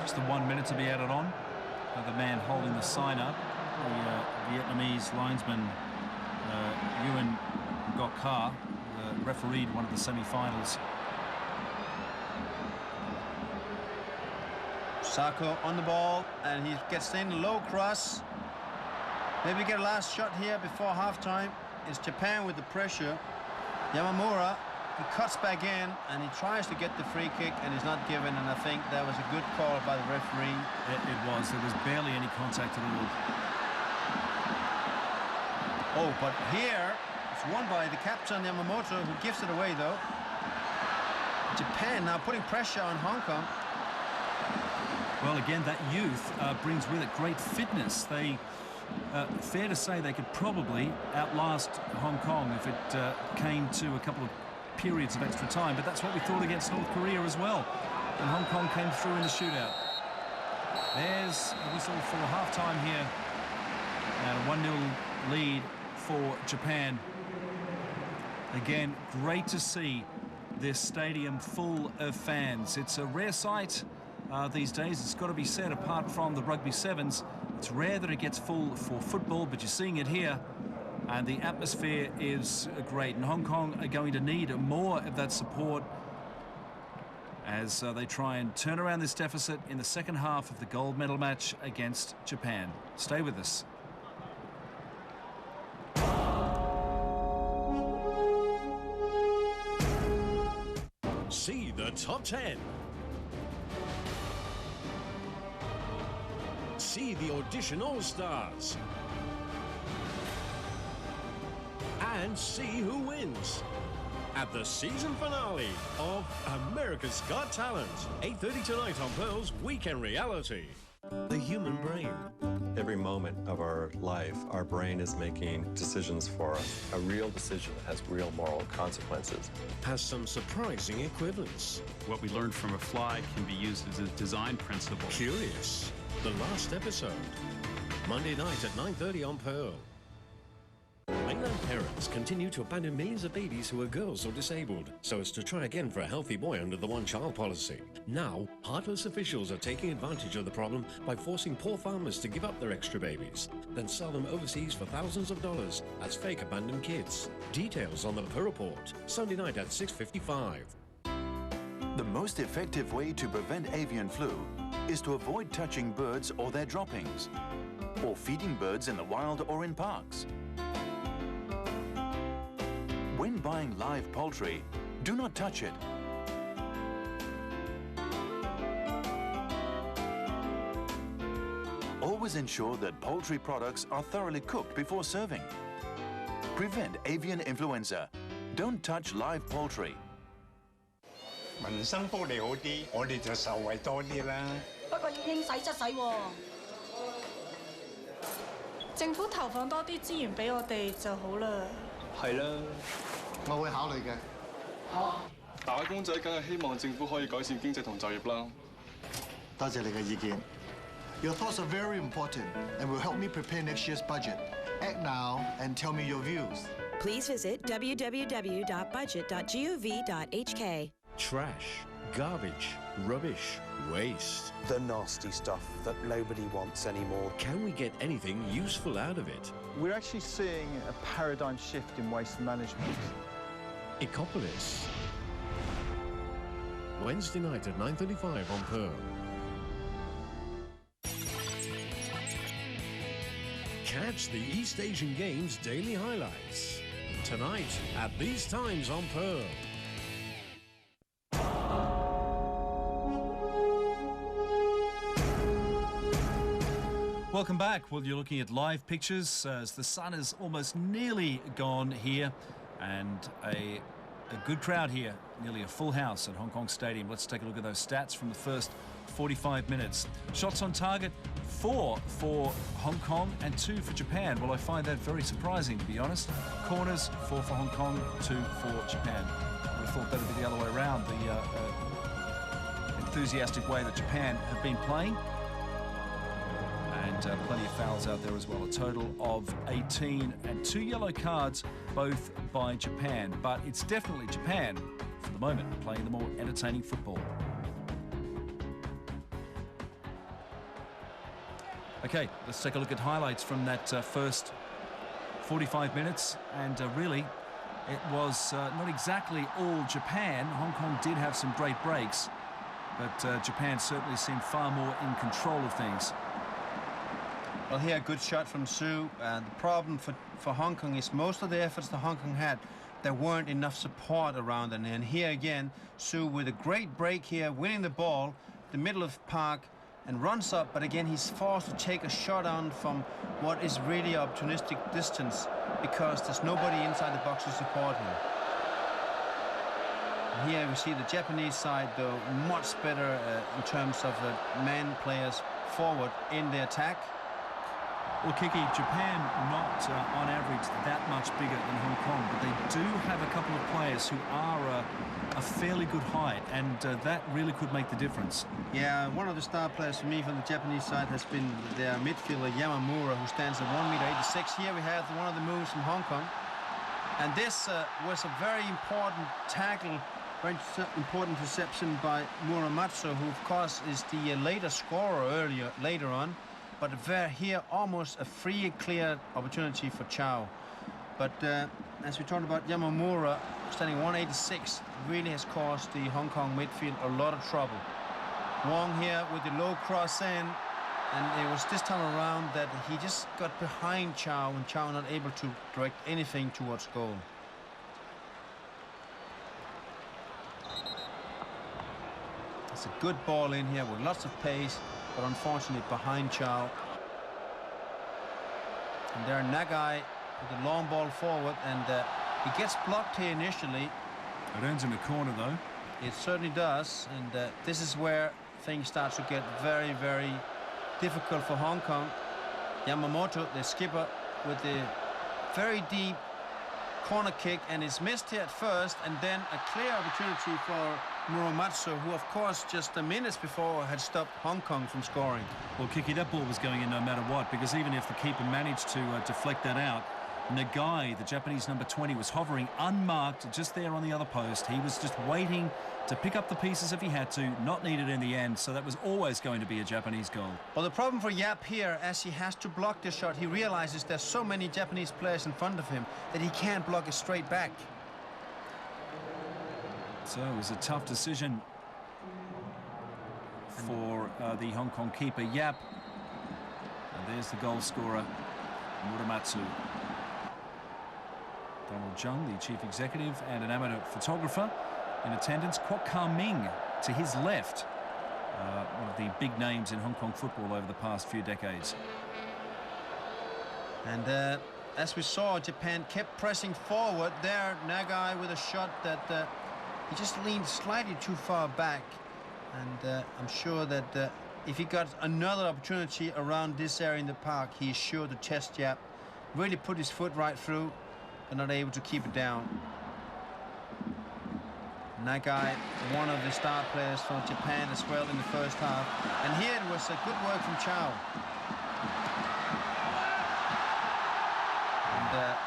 Just the 1 minute to be added on. The man holding the sign up, the Vietnamese linesman Nguyen Ngoc Kha, refereed one of the semi-finals. Sako on the ball, and he gets in low cross. Maybe get a last shot here before halftime. It's Japan with the pressure. Yamamura, he cuts back in and he tries to get the free kick and he's not given, and I think that was a good call by the referee. It was. There was barely any contact at all. Oh, but here it's won by the captain Yamamoto, who gives it away though. Japan now putting pressure on Hong Kong. Well, again, that youth brings with it great fitness. They, fair to say, they could probably outlast Hong Kong if it came to a couple of periods of extra time. But that's what we thought against North Korea as well. And Hong Kong came through in the shootout. There's a whistle for half-time here. And a 1-0 lead for Japan. Again, great to see this stadium full of fans. It's a rare sight these days, it's got to be said, apart from the rugby sevens. It's rare that it gets full for football, but you're seeing it here. And the atmosphere is great. And Hong Kong are going to need more of that support as they try and turn around this deficit in the second half of the gold medal match against Japan. Stay with us. See the top 10. See the audition all-stars. And see who wins at the season finale of America's Got Talent. 8:30 tonight on Pearl's Weekend Reality. The human brain. Every moment of our life, our brain is making decisions for us. A real decision that has real moral consequences. Has some surprising equivalents. What we learned from a fly can be used as a design principle. Curious. The last episode. Monday night at 9:30 on Pearl. Mainland parents continue to abandon millions of babies who are girls or disabled, so as to try again for a healthy boy under the one-child policy. Now, heartless officials are taking advantage of the problem by forcing poor farmers to give up their extra babies, then sell them overseas for thousands of dollars as fake abandoned kids. Details on the Pearl Report, Sunday night at 6:55. The most effective way to prevent avian flu is to avoid touching birds or their droppings, or feeding birds in the wild or in parks. When buying live poultry, do not touch it. Always ensure that poultry products are thoroughly cooked before serving. Prevent avian influenza. Don't touch live poultry. 民生福利好啲，我哋就受惠多啲啦。不過要應使則使喎。政府投放多啲資源俾我哋就好啦。係啦，我會考慮嘅。打工仔梗係希望政府可以改善經濟同就業啦。多謝你嘅意見。Your thoughts are very important and will help me prepare next year's budget. Act now and tell me your views. Please visit www.budget.gov.hk. Trash, garbage, rubbish, waste. The nasty stuff that nobody wants anymore. Can we get anything useful out of it? We're actually seeing a paradigm shift in waste management. Ecopolis. Wednesday night at 9:35 on Pearl. Catch the East Asian Games daily highlights. Tonight at these times on Pearl. Welcome back. Well, you're looking at live pictures as the sun is almost nearly gone here, and a good crowd here, nearly a full house at Hong Kong Stadium. Let's take a look at those stats from the first 45 minutes. Shots on target, 4 for Hong Kong and 2 for Japan. Well, I find that very surprising, to be honest. Corners, 4 for Hong Kong, 2 for Japan. I thought that would be the other way around, the enthusiastic way that Japan have been playing. And plenty of fouls out there as well. A total of 18 and 2 yellow cards, both by Japan. But it's definitely Japan, for the moment, playing the more entertaining football. Okay, let's take a look at highlights from that first 45 minutes. And really, it was not exactly all Japan. Hong Kong did have some great breaks, but Japan certainly seemed far more in control of things. Well, here a good shot from Su. The problem for Hong Kong is most of the efforts that Hong Kong had, there weren't enough support around it. And here again, Su with a great break here, winning the ball, the middle of park, and runs up. But again, he's forced to take a shot on from what is really opportunistic distance because there's nobody inside the box to support him. And here we see the Japanese side, though, much better in terms of the man players forward in the attack. Well, Kiki, Japan not on average that much bigger than Hong Kong, but they do have a couple of players who are a fairly good height, and that really could make the difference. Yeah, one of the star players for me from the Japanese side has been their midfielder Yamamura, who stands at 1.86 m. Here we have one of the moves from Hong Kong, and this was a very important tackle, very important reception by Muramatsu, who of course is the later scorer later on. But here, almost a free and clear opportunity for Chow. But as we talked about, Yamamura, standing 1.86, really has caused the Hong Kong midfield a lot of trouble. Wong here with the low cross in, and it was this time around that he just got behind Chow, and Chow not able to direct anything towards goal. It's a good ball in here with lots of pace, but unfortunately behind Chow. And there Nagai with the long ball forward, and he gets blocked here initially. It earns him a corner though. It certainly does, and this is where things start to get very, very difficult for Hong Kong. Yamamoto, the skipper, with the very deep corner kick, and it's missed here at first, and then a clear opportunity for Muramatsu, who of course just minutes before had stopped Hong Kong from scoring. Well, Kiki, that ball was going in no matter what, because even if the keeper managed to deflect that out, Nagai, the Japanese number 20, was hovering unmarked just there on the other post. He was just waiting to pick up the pieces if he had to, not needed in the end, so that was always going to be a Japanese goal. Well, the problem for Yap here, as he has to block this shot, he realizes there's so many Japanese players in front of him that he can't block it straight back. So it was a tough decision for the Hong Kong keeper, Yap. And there's the goal scorer, Muramatsu. Donald Zhang, the chief executive and an amateur photographer in attendance. Kwok Ka-ming to his left, one of the big names in Hong Kong football over the past few decades. And as we saw, Japan kept pressing forward. There, Nagai with a shot that he just leaned slightly too far back. And I'm sure that if he got another opportunity around this area in the park, he's sure to chest jab. Really put his foot right through, but not able to keep it down. Nagai, one of the star players from Japan as well in the first half. And here it was a good work from Chow. And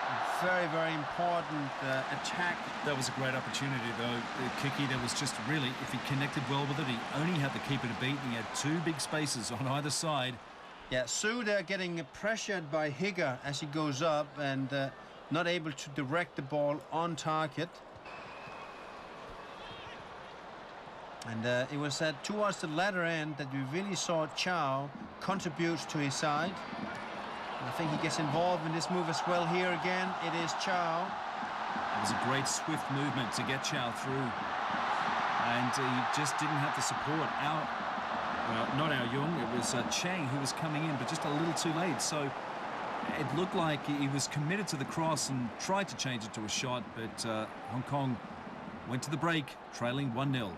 very, very important attack. That was a great opportunity, though. Kiki, that was just really, if he connected well with it, he only had the keeper to beat. He had two big spaces on either side. Yeah, Su there getting pressured by Higa as he goes up and not able to direct the ball on target. And it was towards the latter end that we really saw Chow contribute to his side. And I think he gets involved in this move as well here again. It is Chow. It was a great swift movement to get Chow through. And he just didn't have the support. Not Ao Jung, it was Chang who was coming in, but just a little too late. So it looked like he was committed to the cross and tried to change it to a shot, but Hong Kong went to the break, trailing 1-0.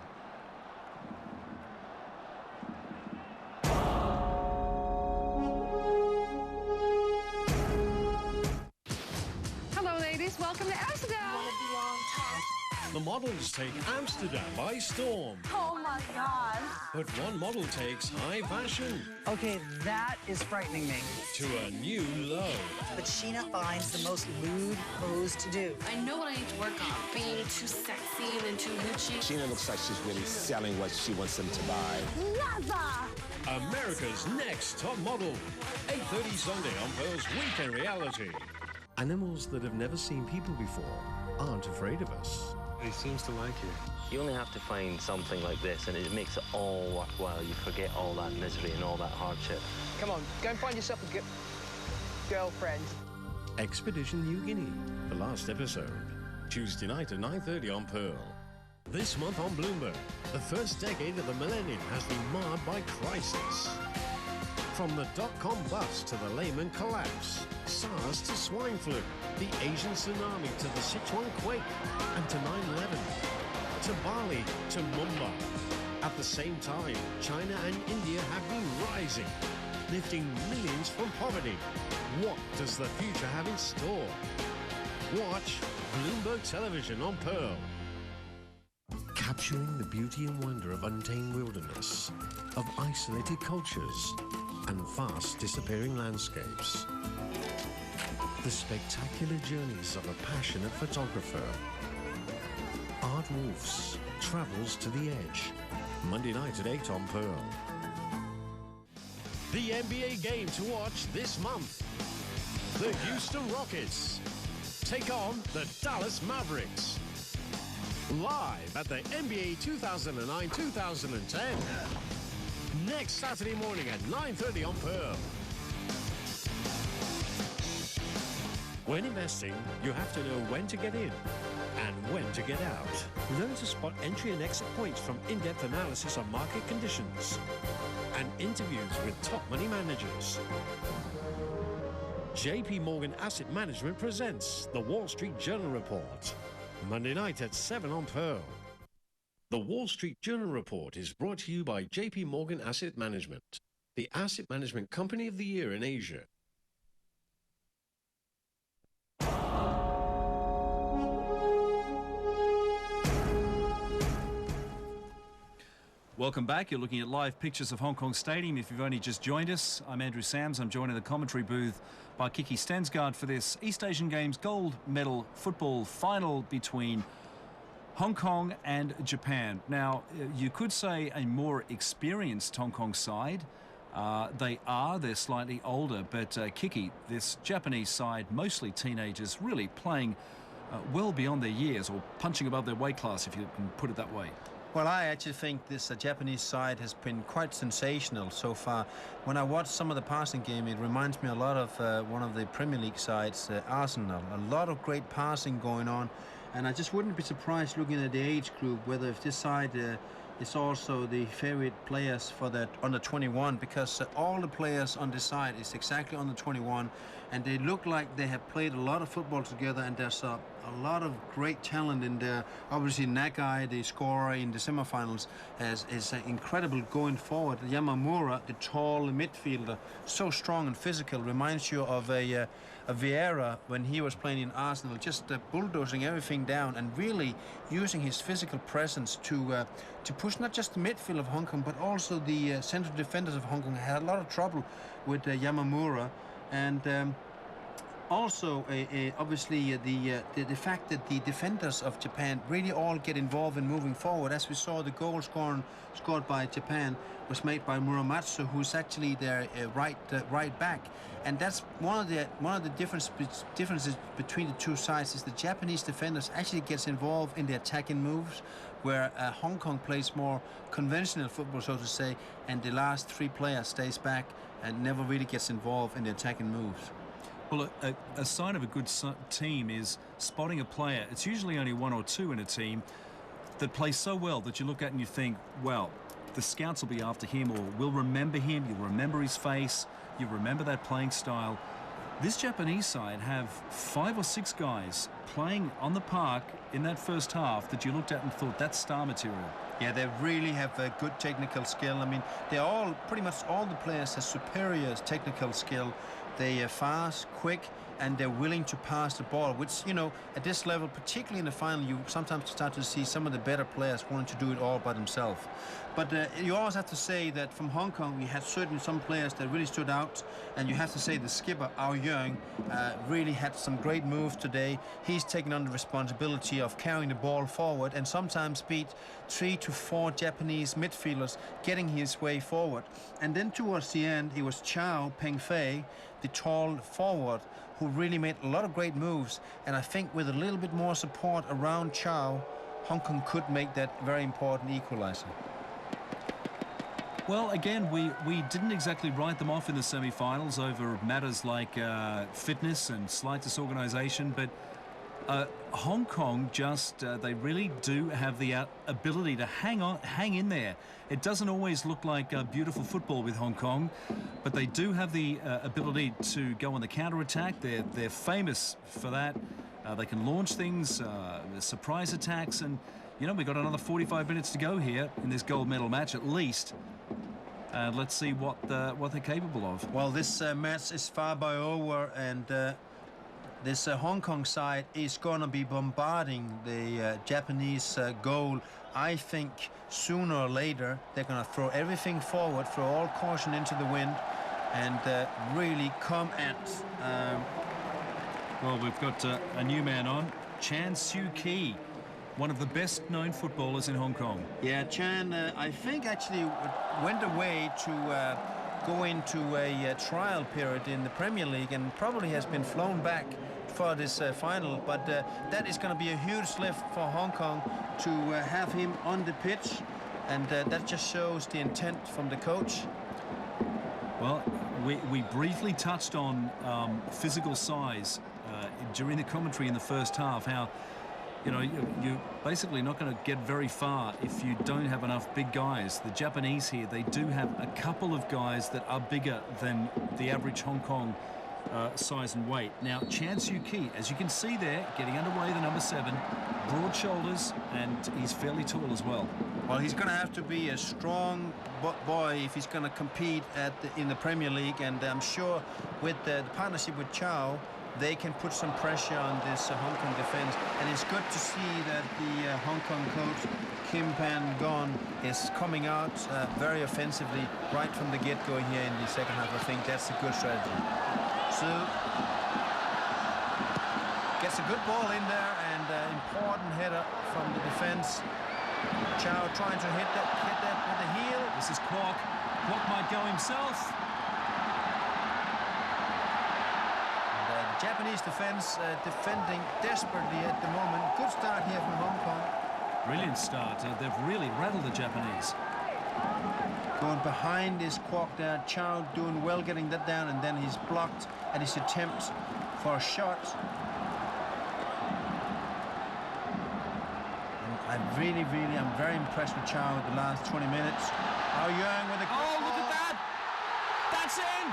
Welcome to Amsterdam. The models take Amsterdam by storm. Oh my God. But one model takes high fashion. Okay, that is frightening me. To a new low. But Sheena finds the most lewd pose to do. I know what I need to work on. Being too sexy and then too Gucci. Sheena looks like she's really selling what she wants them to buy. Lava! America's Next Top Model. 8:30 Sunday on Pearl's Weekend Reality. Animals that have never seen people before aren't afraid of us. He seems to like you. You only have to find something like this and it makes it all worthwhile. You forget all that misery and all that hardship. Come on, go and find yourself a girlfriend. Expedition New Guinea, the last episode. Tuesday night at 9:30 on Pearl. This month on Bloomberg, the first decade of the millennium has been marred by crisis. From the dot-com bust to the Lehman collapse, SARS to swine flu, the Asian tsunami to the Sichuan quake, and to 9/11, to Bali, to Mumbai. At the same time, China and India have been rising, lifting millions from poverty. What does the future have in store? Watch Bloomberg Television on Pearl. Capturing the beauty and wonder of untamed wilderness, of isolated cultures, and fast disappearing landscapes. The spectacular journeys of a passionate photographer. Art Wolfs travels to the edge. Monday night at 8 on Pearl. The NBA game to watch this month. The Houston Rockets take on the Dallas Mavericks. Live at the NBA 2009-2010. Next Saturday morning at 9:30 on Pearl. When investing, you have to know when to get in and when to get out. Learn to spot entry and exit points from in-depth analysis of market conditions and interviews with top money managers. JP Morgan Asset Management presents the Wall Street Journal Report. Monday night at 7 on Pearl. The Wall Street Journal Report is brought to you by JP Morgan Asset Management, the asset management company of the year in Asia. Welcome back. You're looking at live pictures of Hong Kong Stadium. If you've only just joined us, I'm Andrew Sams. I'm joined in the commentary booth by Kiki Stensgaard for this East Asian Games gold medal football final between Hong Kong and Japan. Now, you could say a more experienced Hong Kong side. They're slightly older, but Kiki, this Japanese side, mostly teenagers, really playing well beyond their years, or punching above their weight class, if you can put it that way. Well, I actually think this Japanese side has been quite sensational so far. When I watch some of the passing game, it reminds me a lot of one of the Premier League sides, Arsenal. A lot of great passing going on. And I just wouldn't be surprised looking at the age group whether if this side is also the favorite players for the under 21, because all the players on this side is exactly under 21, and they look like they have played a lot of football together, and there's a lot of great talent in there. Obviously Nagai, the scorer in the semifinals, is incredible going forward. Yamamura, the tall midfielder, so strong and physical, reminds you of a Vieira when he was playing in Arsenal, just bulldozing everything down and really using his physical presence to push not just the midfield of Hong Kong, but also the central defenders of Hong Kong. Had a lot of trouble with Yamamura, and also obviously the fact that the defenders of Japan really all get involved in moving forward. As we saw, the goal scored by Japan was made by Muramatsu, who's actually their right back, and that's one of the differences between the two sides, is the Japanese defenders actually gets involved in the attacking moves, where Hong Kong plays more conventional football, so to say, and the last three players stays back and never really gets involved in the attacking moves. Well, a sign of a good team is spotting a player. It's usually only one or two in a team that play so well that you look at and you think, well, the scouts will be after him, or will remember him. You'll remember his face. You remember that playing style. This Japanese side have 5 or 6 guys playing on the park in that first half that you looked at and thought, that's star material. Yeah, they really have a good technical skill. I mean, pretty much all the players have superior technical skill. They are fast, quick, and they're willing to pass the ball, which, you know, at this level, particularly in the final, you sometimes start to see some of the better players wanting to do it all by themselves. But you always have to say that from Hong Kong, we had certainly some players that really stood out, and you have to say the skipper, Ao Yeung, really had some great moves today. He's taken on the responsibility of carrying the ball forward and sometimes beat 3 to 4 Japanese midfielders, getting his way forward. And then towards the end, it was Chow Peng-fei, the tall forward, who really made a lot of great moves. And I think with a little bit more support around Chow, Hong Kong could make that very important equalizer. Well, again, we didn't exactly write them off in the semi-finals over matters like fitness and slight disorganisation, but Hong Kong they really do have the ability to hang in there. It doesn't always look like beautiful football with Hong Kong, but they do have the ability to go on the counter-attack. They're famous for that. They can launch things, surprise attacks, and you know, we've got another 45 minutes to go here in this gold medal match at least. Let's see what they're capable of. Well, this match is far by over, and this Hong Kong side is going to be bombarding the Japanese goal. I think sooner or later they're going to throw everything forward, throw all caution into the wind, and really come at... Well, we've got a new man on, Chan Siu-ki, one of the best-known footballers in Hong Kong. Yeah, Chan, I think, actually went away to go into a trial period in the Premier League and probably has been flown back for this final. But that is going to be a huge lift for Hong Kong to have him on the pitch, and that just shows the intent from the coach. Well, we briefly touched on physical size during the commentary in the first half, how you know, you're basically not going to get very far if you don't have enough big guys. The Japanese here, they do have a couple of guys that are bigger than the average Hong Kong size and weight. Now, Chan Siu-ki, as you can see there, getting underway, the number 7, broad shoulders, and he's fairly tall as well. Well, he's going to have to be a strong boy if he's going to compete in the Premier League, and I'm sure with the partnership with Chow, they can put some pressure on this Hong Kong defense. And it's good to see that the Hong Kong coach, Kim Pan-gon, is coming out very offensively right from the get-go here in the second half. I think that's a good strategy. So, gets a good ball in there, and important header from the defense. Chow trying to hit that with the heel. This is Kwok. Kwok might go himself. Japanese defense defending desperately at the moment. Good start here from Hong Kong. Brilliant start. They've really rattled the Japanese. Going behind is Kwok there. Chow doing well getting that down, and then he's blocked at his attempt for a shot. And I'm very impressed with Chow the last 20 minutes. Ao Yeung with a good Oh, look ball. at that! That's in!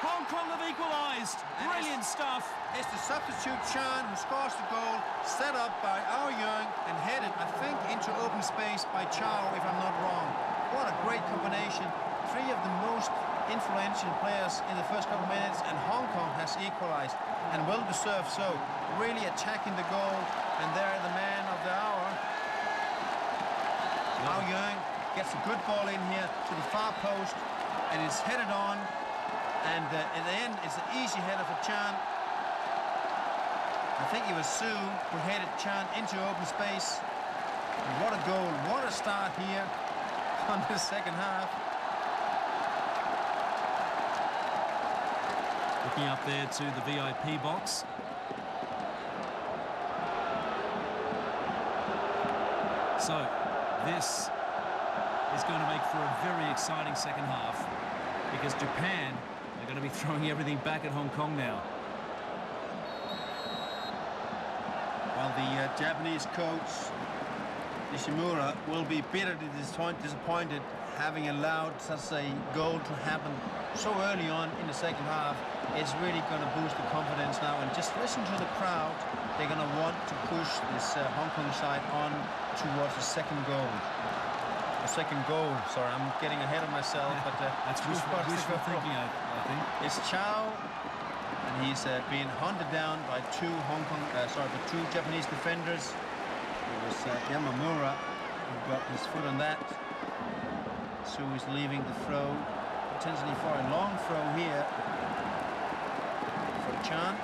Hong Kong have equalised. Brilliant stuff. It's the substitute Chan who scores the goal, set up by Ao Yeung and headed, I think, into open space by Chow, if I'm not wrong. What a great combination. Three of the most influential players in the first couple of minutes, and Hong Kong has equalised, and well deserved so. Really attacking the goal, and there the man of the hour. Ao Yeung gets a good ball in here to the far post, and it's headed on. And in the end, it's an easy header for Chan. I think it was Su who headed Chan into open space. And what a goal, what a start here on the second half. Looking up there to the VIP box. So, this is going to make for a very exciting second half, because Japan are going to be throwing everything back at Hong Kong now. Well, the Japanese coach, Nishimura, will be bitterly disappointed having allowed such a goal to happen so early on in the second half. It's really going to boost the confidence now, and just listen to the crowd. They're going to want to push this Hong Kong side on towards the second goal. Sorry, I'm getting ahead of myself, but that's wishful thinking, I think. It's Chow, and he's being hunted down by two Japanese defenders. It was Yamamura who got his foot on that. So he's leaving the throw, potentially for a long throw here for Chan.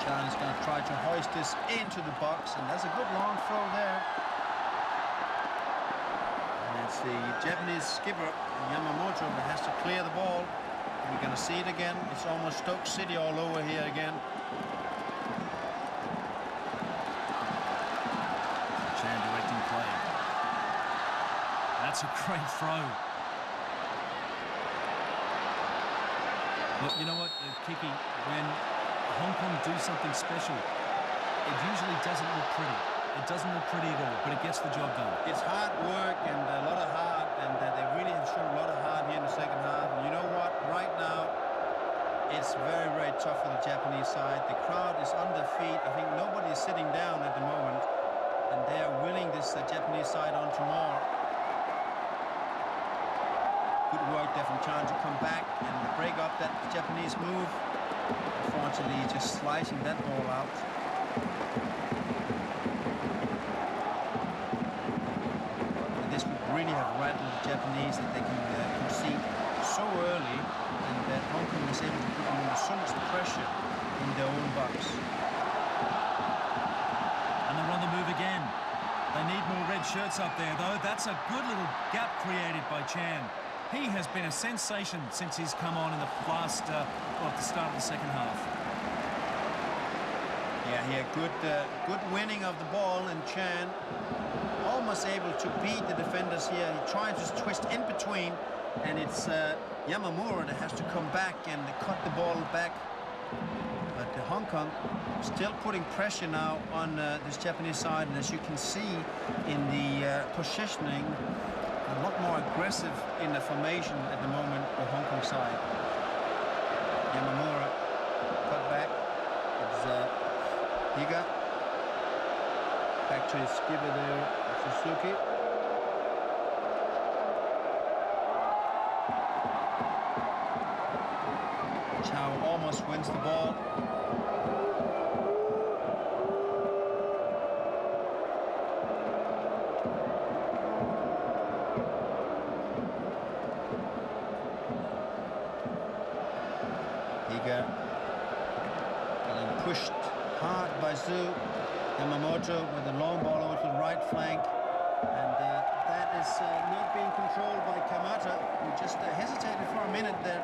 Chan is going to try to hoist this into the box, and that's a good long throw there. And it's the Japanese skipper, Yamamoto, that has to clear the ball. We're going to see it again. It's almost Stoke City all over here again. Chan directing play. That's a great throw. Look, you know what, Kiki, when Hong Kong do something special, it usually doesn't look pretty. It doesn't look pretty at all, but it gets the job done. It's hard work and a lot of heart, and they really have shown a lot of heart here in the second half. And you know what? Right now, it's very tough for the Japanese side. The crowd is on their feet. I think nobody is sitting down at the moment, and they are willing this Japanese side on to more. Good work there from Chan to come back and break up that Japanese move. Unfortunately, just slicing that ball out. And this would really have rattled the Japanese that they can concede so early, and that Hong Kong is able to put them under so much pressure in their own box. And they're on the move again. They need more red shirts up there, though. That's a good little gap created by Chan. He has been a sensation since he's come on in the last, at the start of the second half. Yeah, he had good winning of the ball, and Chan almost able to beat the defenders here. He tries to twist in between, and it's Yamamura that has to come back and cut the ball back. But Hong Kong still putting pressure now on this Japanese side, and as you can see in the positioning, a lot more aggressive in the formation at the moment, the Hong Kong side. Yamamura cut back. It's Higa. Back to his skipper there, Suzuki. Chow almost wins the ball. Getting pushed hard by Zhu. Yamamoto with a long ball over to the right flank, and that is not being controlled by Kamata, who just hesitated for a minute there.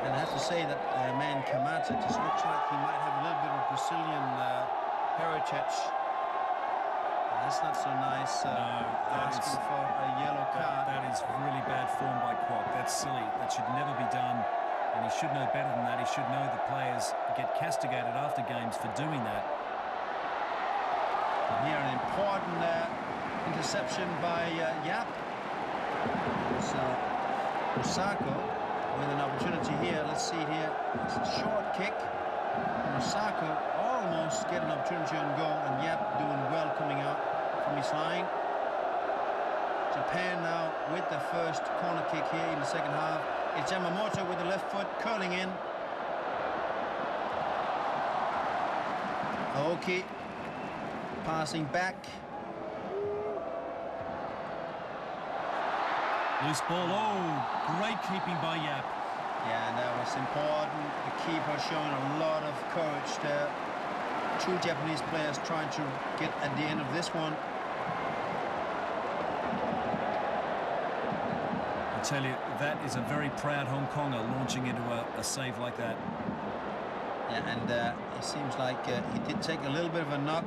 And I have to say that man Kamata just looks like he might have a little bit of Brazilian heritage. That's not so nice. Asking for a yellow card. That is really bad form by Kwok. That's silly. That should never be done. And he should know better than that. He should know the players get castigated after games for doing that. And here an important interception by Yap. So Osako with an opportunity here. Let's see here. It's a short kick. And Osako almost get an opportunity on goal, and Yap doing well coming out from his line. Japan now with the first corner kick here in the second half. It's Yamamoto with the left foot curling in. Aoki passing back. Loose ball. Oh, great keeping by Yap. Yeah, and that was important. The keeper showing a lot of courage there. Two Japanese players trying to get at the end of this one. I tell you, that is a very proud Hong Konger launching into a save like that. Yeah, and it seems like he did take a little bit of a knock.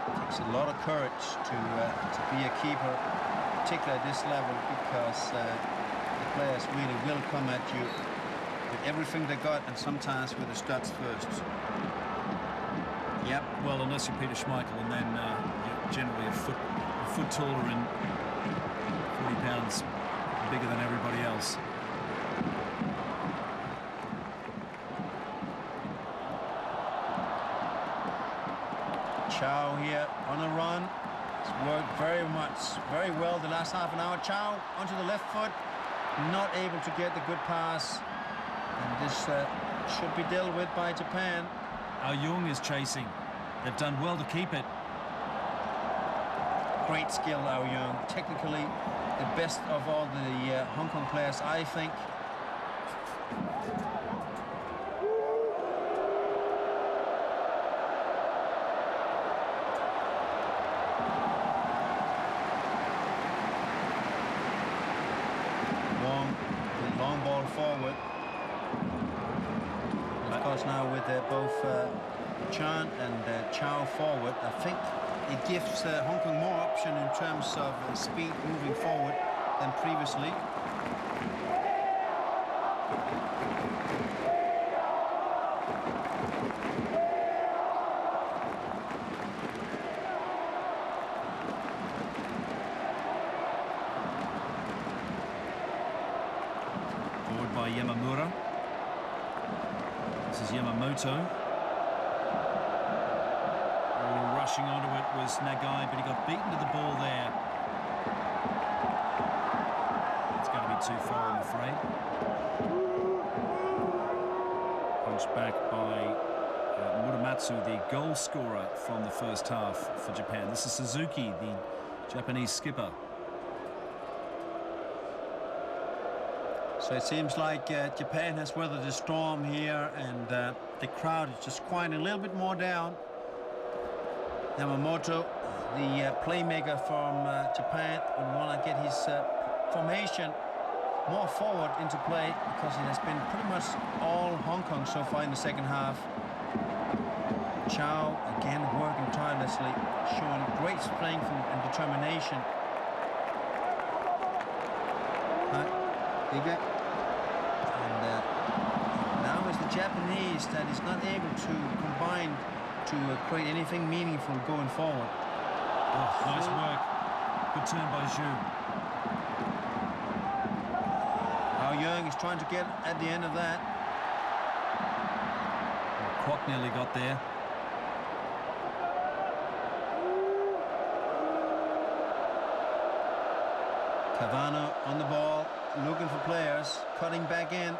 It takes a lot of courage to be a keeper, particularly at this level, because the players really will come at you with everything they got, and sometimes with the studs first. Yep. Well, unless you're Peter Schmeichel, and then you're generally a foot taller and 40 pounds bigger than everybody else. Chow here on a run. It's worked very well the last half an hour. Chow onto the left foot, not able to get the good pass. And this should be dealt with by Japan. Jung is chasing. They've done well to keep it. Great skill, Jung. Technically, the best of all the Hong Kong players, I think. Long ball forward. Of course, now with both Chan and Chow forward, I think it gives Hong Kong more option in terms of speed moving forward than previously. Forward by Yamamura. This is Yamamoto. Rushing onto it was Nagai, but he got beaten to the ball there. It's going to be too far, I'm afraid. Punched back by Muramatsu, the goal scorer from the first half for Japan. This is Suzuki, the Japanese skipper. So it seems like Japan has weathered the storm here, and the crowd is just quieting a little bit more down. Yamamoto, the playmaker from Japan, would want to get his formation more forward into play, because it has been pretty much all Hong Kong so far in the second half. Chow again working tirelessly, showing great strength and determination. Bigger. And now is the Japanese that is not able to combine to create anything meaningful going forward. Oh, nice work. Good turn by Zhu. Young is trying to get at the end of that. Kwok nearly got there. Cavano on the ball, looking for players, cutting back in.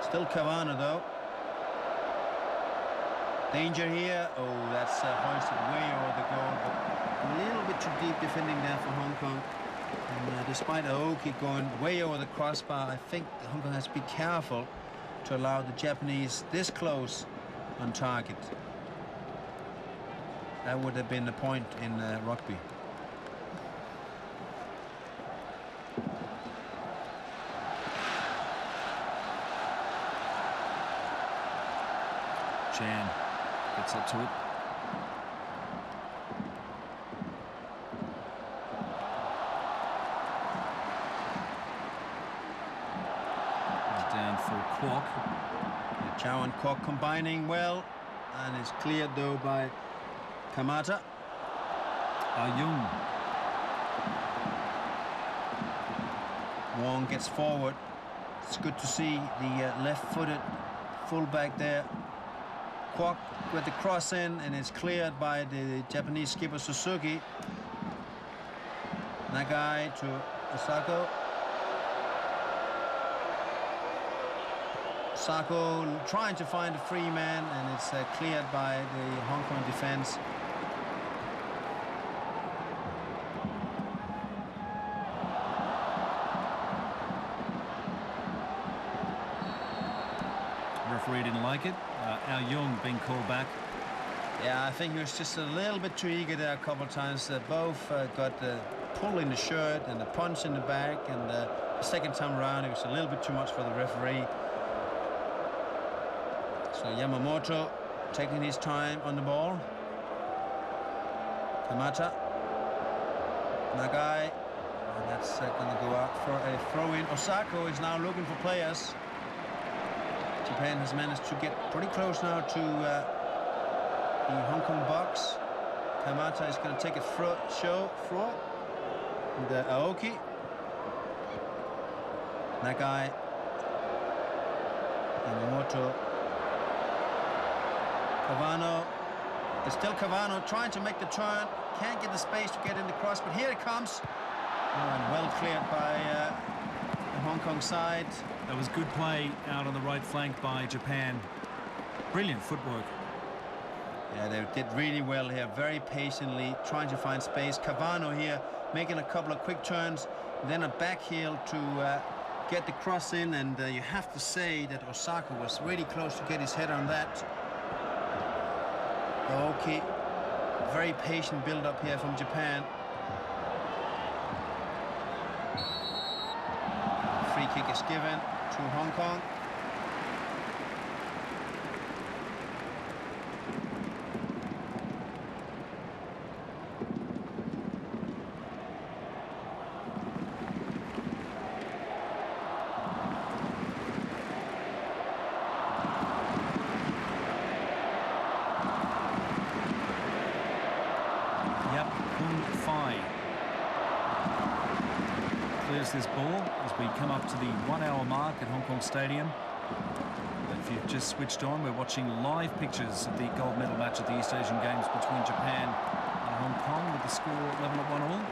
Still Cavano though. Danger here. Oh, that's hoisted way over the goal, but a little bit too deep defending there for Hong Kong. And despite Aoki going way over the crossbar, I think Hong Kong has to be careful to allow the Japanese this close on target. That would have been the point in rugby. Chan got to it. Down for Kwok. Chow and Kwok combining well, and it's cleared though by Kamata. Jung. Wong gets forward. It's good to see the left-footed fullback there. Kwok with the cross in, and it's cleared by the Japanese skipper Suzuki. Nagai to Osako. Osako trying to find a free man, and it's cleared by the Hong Kong defense. Referee didn't like it. Ao Jung being called back. Yeah, I think he was just a little bit too eager there a couple of times. Both got the pull in the shirt and the punch in the back, and the second time around it was a little bit too much for the referee. So Yamamoto taking his time on the ball. Kamata. Nagai. And that's going to go out for a throw-in. Osako is now looking for players. Japan has managed to get pretty close now to the Hong Kong box. Kamata is going to take a throw. And Aoki. Nagai. Yamamoto. Cavano. It's still Cavano trying to make the turn. Can't get the space to get in the cross, but here it comes. Oh, and well cleared by the Hong Kong side. That was good play out on the right flank by Japan. Brilliant footwork. Yeah, they did really well here, very patiently, trying to find space. Cavano here making a couple of quick turns, then a back heel to get the cross in, and you have to say that Osaka was really close to get his head on that. Okay, very patient build-up here from Japan. Free kick is given to Hong Kong. This ball as we come up to the 1 hour mark at Hong Kong Stadium. If you've just switched on, we're watching live pictures of the gold medal match at the East Asian Games between Japan and Hong Kong, with the score level at 1-1.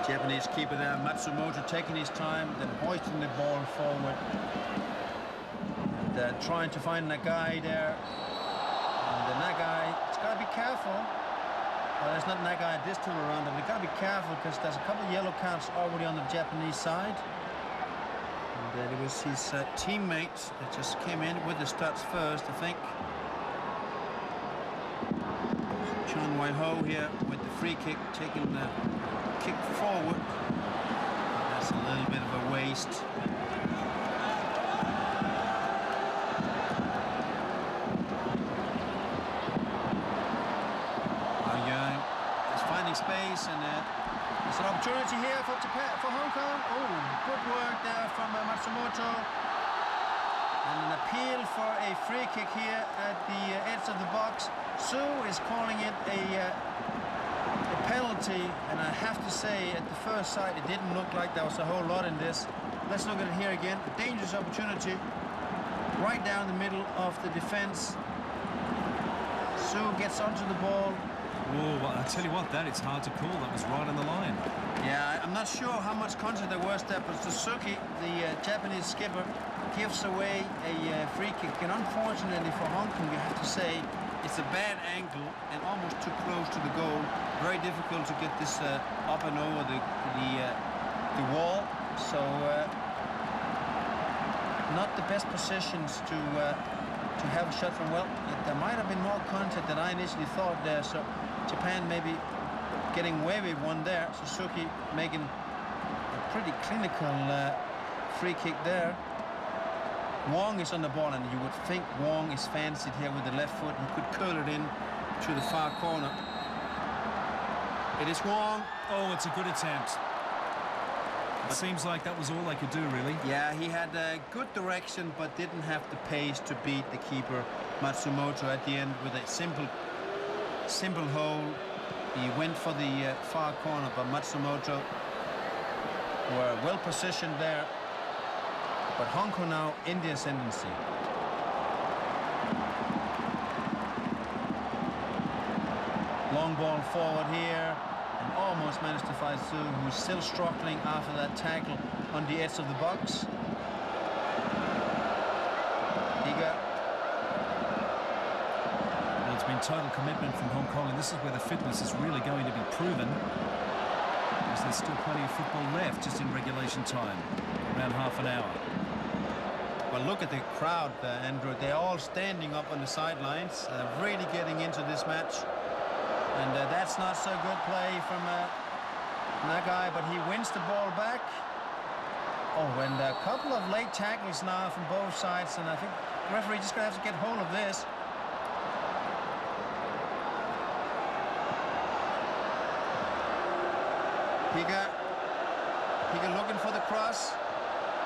The Japanese keeper there, Matsumoto, taking his time, then hoisting the ball forward. Trying to find Nagai there. And the Nagai, it's got to be careful. Well, it's not Nagai this time around, but we've got to be careful because there's a couple of yellow cards already on the Japanese side. And it was his teammate that just came in with the studs first, I think. Chun Wai-ho here with the free kick, taking the kick forward. That's a little bit of a waste. Space, and there's an opportunity here for Japan, for Hong Kong. Oh, good work there from Matsumoto, and an appeal for a free kick here at the edge of the box. Su is calling it a penalty, and I have to say, at the first sight, it didn't look like there was a whole lot in this. Let's look at it here again. A dangerous opportunity, right down the middle of the defense. Su gets onto the ball. Oh, well, I tell you what, it's hard to call. That was right on the line. Yeah, I'm not sure how much contact there was there, but Suzuki, the Japanese skipper, gives away a free kick. And unfortunately for Hong Kong, you have to say, it's a bad angle and almost too close to the goal. Very difficult to get this up and over the wall. So not the best positions to have a shot from. Well, there might have been more contact than I initially thought there. So Japan maybe getting away with one there. Suzuki making a pretty clinical free kick there. Wong is on the ball, and you would think Wong is fancied here with the left foot. He could curl it in to the far corner. It is Wong. Oh, it's a good attempt. It seems like that was all they could do, really. Yeah, he had good direction, but didn't have the pace to beat the keeper, Matsumoto, at the end with a simple hole. He went for the far corner, but Matsumoto were well positioned there. But Hong Kong now in the ascendancy. Long ball forward here, and almost managed to find Su, who's still struggling after that tackle on the edge of the box. Well, it's been total commitment from Hong Kong, and this is where the fitness is really going to be proven, because there's still plenty of football left, just in regulation time, around half an hour. Well, look at the crowd, Andrew. They're all standing up on the sidelines, really getting into this match. And that's not so good play from Nagai, but he wins the ball back. Oh, and a couple of late tackles now from both sides, and I think the referee just going to have to get hold of this. Higa looking for the cross.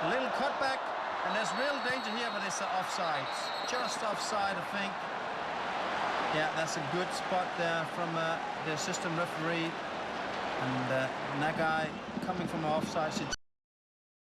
A little cutback, and there's real danger here, but it's offside. Just offside, I think. Yeah, that's a good spot there from the assistant referee. And Nagai coming from an offside situation.